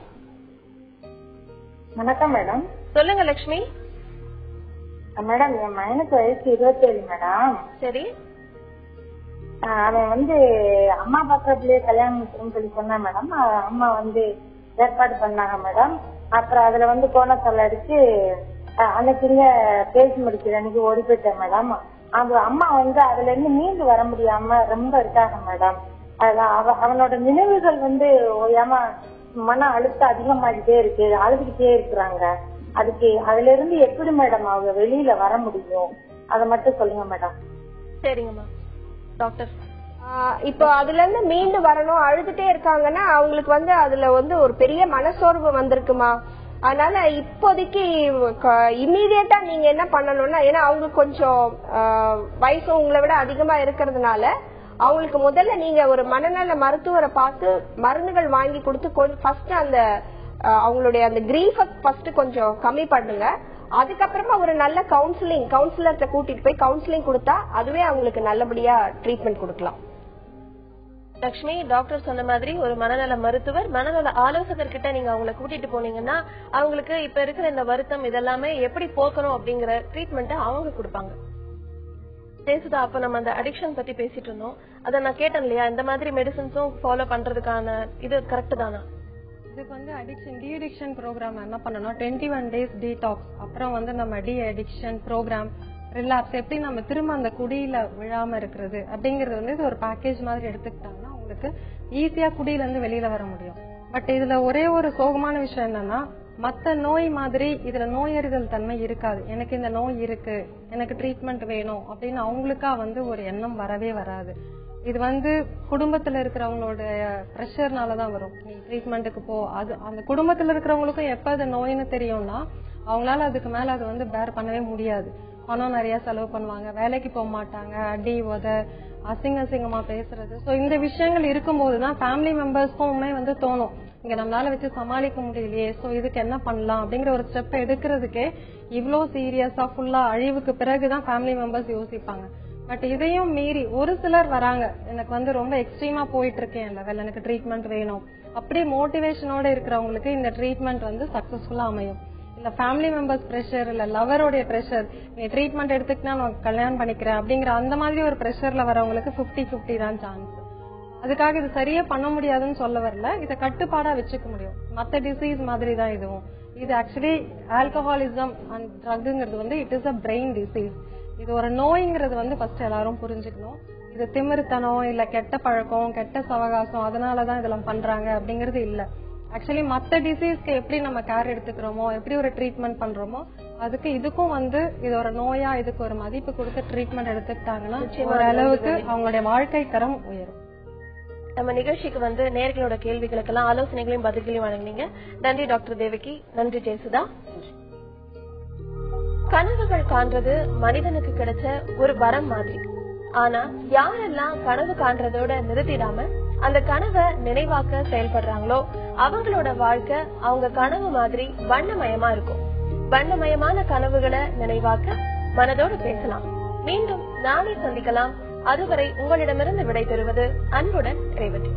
வணக்கம் மேடம். சொல்லுங்க லட்சுமி. மேடம், என் மகனுக்கு வயசு 27 மேடம். சரி. அவன் வந்து அம்மா பக்கத்துலயே கல்யாணம் சொல்லி சொன்னான் மேடம். அம்மா வந்து ஏற்பாடு பண்ணாங்க மேடம். அப்புறம் அதுல வந்து கோணத்தலை அடிச்சு அன்னைக்குங்க பேசி முடிக்கிற அன்னைக்கு ஓடி போயிட்டேன் மேடம். அது அம்மா வந்து அதுல இருந்து மீண்டு வர முடியாம ரொம்ப இருக்காங்க மேடம். அவனோட நினைவுகள் வந்து ஓயாம மன அழுத்தம் அதிகமாகிட்டே இருக்கு, அழுதுகிட்டே இருக்கிறாங்க. அதுக்கு அதுல இருந்து எப்படி மேடம் அவங்க வெளியில வர முடியும், அதை மட்டும் சொல்லுங்க மேடம். சரிங்கம்மா. டாக்டர், இப்போ அதுல இருந்து மீண்டு வரணும், அழுதுட்டே இருக்காங்கன்னா அவங்களுக்கு வந்து அதுல வந்து ஒரு பெரிய மனசோர்வு வந்திருக்குமா. அதனால இப்போதைக்கு இம்மீடியட்டா நீங்க என்ன பண்ணணும்னா, ஏன்னா அவங்க கொஞ்சம் வயசு உங்களை விட அதிகமா இருக்கிறதுனால அவங்களுக்கு முதல்ல நீங்க ஒரு மனநல மருத்துவரை பார்த்து மருந்துகள் வாங்கி கொடுத்து ஃபர்ஸ்ட் அந்த அவங்களுடைய அந்த கிரீஃப ஃபர்ஸ்ட் கொஞ்சம் கம்மி பண்ணுங்க. அதுக்கப்புறமா ஒரு நல்ல கவுன்சிலர்கிட்ட கூட்டிட்டு போய் கவுன்சிலிங் கொடுத்தா அதுவே அவங்களுக்கு நல்லபடியா ட்ரீட்மெண்ட் கொடுக்கலாம். லட்சுமி, டாக்டர் சொன்ன மாதிரி ஒரு மனநல மருத்துவர் மனநல ஆலோசகர் கிட்ட நீங்க அவங்களை கூட்டிட்டு போனீங்கன்னா அவங்களுக்கு இப்ப இருக்கிற இந்த வருத்தம் இதெல்லாமே எப்படி போக்கணும் அப்படிங்கிற ட்ரீட்மெண்ட்டை அவங்க கொடுப்பாங்க. ஜெயசுதா, அப்ப நம்ம அந்த அடிக்ஷன் பத்தி பேசிட்டு இருந்தோம். அத நான் கேட்டேன் இல்லையா, இந்த மாதிரி மெடிசன்ஸும் ஃபாலோ பண்றதுக்கான இது கரெக்ட் தானா? இதுக்கு வந்து டி அடிக்ஷன் ப்ரோக்ராம் என்ன பண்ணணும், 21 days டீடாக்ஸ், அப்புறம் வந்து நம்ம டி அடிக்ஷன் ப்ரோக்ராம், ரிலாப்ஸ், எப்படி நம்ம திரும்ப அந்த குடியில விழாம இருக்கிறது அப்படிங்கறது வந்து இது ஒரு பேக்கேஜ் மாதிரி எடுத்துக்கிட்டாங்கன்னா உங்களுக்கு ஈஸியா குடியில இருந்து வெளியில வர முடியும். பட் இதுல ஒரே ஒரு சோகமான விஷயம் என்னன்னா, மத்த நோய் மாதிரி இதுல நோயறிதல் தன்மை இருக்காது. எனக்கு இந்த நோய் இருக்கு, எனக்கு ட்ரீட்மெண்ட் வேணும் அப்படின்னு அவங்களுக்கா வந்து ஒரு எண்ணம் வரவே வராது. இது வந்து குடும்பத்துல இருக்கிறவங்களோட பிரஷர்னாலதான் வரும். நீ ட்ரீட்மெண்ட்டுக்கு போ, அது அந்த குடும்பத்துல இருக்கிறவங்களுக்கும் எப்ப அது நோய்னு தெரியும்னா அவங்களால அதுக்கு மேல அது வந்து பேர் பண்ணவே முடியாது. பணம் நிறைய செலவு பண்ணுவாங்க, வேலைக்கு போக மாட்டாங்க, அடி உத அசிங்கமா பேசுறது. சோ இந்த விஷயங்கள் இருக்கும்போதுதான் ஃபேமிலி மெம்பர்ஸ்க்குமே வந்து தோணும், இங்க நம்மளால வச்சு சமாளிக்க முடியலையே, சோ இதுக்கு என்ன பண்ணலாம் அப்படிங்கிற ஒரு ஸ்டெப் எடுக்கிறதுக்கே இவ்ளோ சீரியஸா ஃபுல்லா அழிவுக்கு பிறகுதான் ஃபேமிலி மெம்பர்ஸ் யோசிப்பாங்க. பட் இதையும் மீறி ஒரு சிலர் வராங்க, எனக்கு வந்து ரொம்ப எக்ஸ்ட்ரீமா போயிட்டு இருக்கேன் லெவல், எனக்கு ட்ரீட்மெண்ட் வேணும், அப்படியே மோட்டிவேஷனோட இருக்கிறவங்களுக்கு இந்த ட்ரீட்மெண்ட் வந்து சக்சஸ்ஃபுல்லா அமையும். இல்ல ஃபேமிலி மெம்பர்ஸ் பிரஷர், இல்ல லவரோடைய பிரஷர், நீ ட்ரீட்மெண்ட் எடுத்துக்கிட்டா நான் கல்யாணம் பண்ணிக்கிறேன் அப்படிங்கிற அந்த மாதிரி ஒரு பிரஷர்ல வரவங்களுக்கு 50-50 தான் சான்ஸ். அதுக்காக இது சரியா பண்ண முடியாதுன்னு சொல்ல வரல, இதை கட்டுப்பாடா வச்சுக்க முடியும். மத்த டிசீஸ் மாதிரி தான் இதுவும். இது ஆக்சுவலி ஆல்கஹாலிசம் அண்ட் ட்ரக்ங்கிறது வந்து it is a brain disease. இது ஒரு நோய்ங்கிறது வந்து ஃபர்ஸ்ட் எல்லாரும் புரிஞ்சுக்கணும். இது திமிருத்தனம், இல்ல கெட்ட பழக்கம், கெட்ட சவகாசம், அதனாலதான் இதெல்லாம் பண்றாங்க அப்படிங்கறது இல்ல. ஆக்சுவலி மத்த டிசீஸ்க்கு எப்படி நம்ம கேர் எடுத்துக்கிறோமோ, எப்படி ஒரு ட்ரீட்மெண்ட் பண்றோமோ, அதுக்கு இதுக்கும் வந்து இது ஒரு நோயா இதுக்கு ஒரு மதிப்பு கொடுத்து ட்ரீட்மெண்ட் எடுத்துக்கிட்டாங்கன்னா ஒரு அளவுக்கு அவங்களுடைய வாழ்க்கை தரம் உயரும். நம்ம நிகழ்ச்சிக்கு வந்து நேயர்களோட கேள்விகளுக்கெல்லாம் ஆலோசனைகளையும் பதில்களையும் வழங்கினீங்க. நன்றி டாக்டர் தேவகி. நன்றி ஜெயசுதா. கனவுகள் காண்றது மனிதனுக்கு கிடைச்ச ஒரு வரம் மாதிரி. ஆனா யாரெல்லாம் கனவு காண்றதோட நிறுத்திடாம அந்த கனவை நினைவாக்க செயல்படுறாங்களோ அவங்களோட வாழ்க்கை அவங்க கனவு மாதிரி வண்ணமயமா இருக்கும். வண்ணமயமான கனவுகளை நினைவாக்க மனதோடு பேசலாம். மீண்டும் நாளை சந்திக்கலாம். அதுவரை உங்களிடமிருந்து விடை பெறுவது அன்புடன் ரேவதி.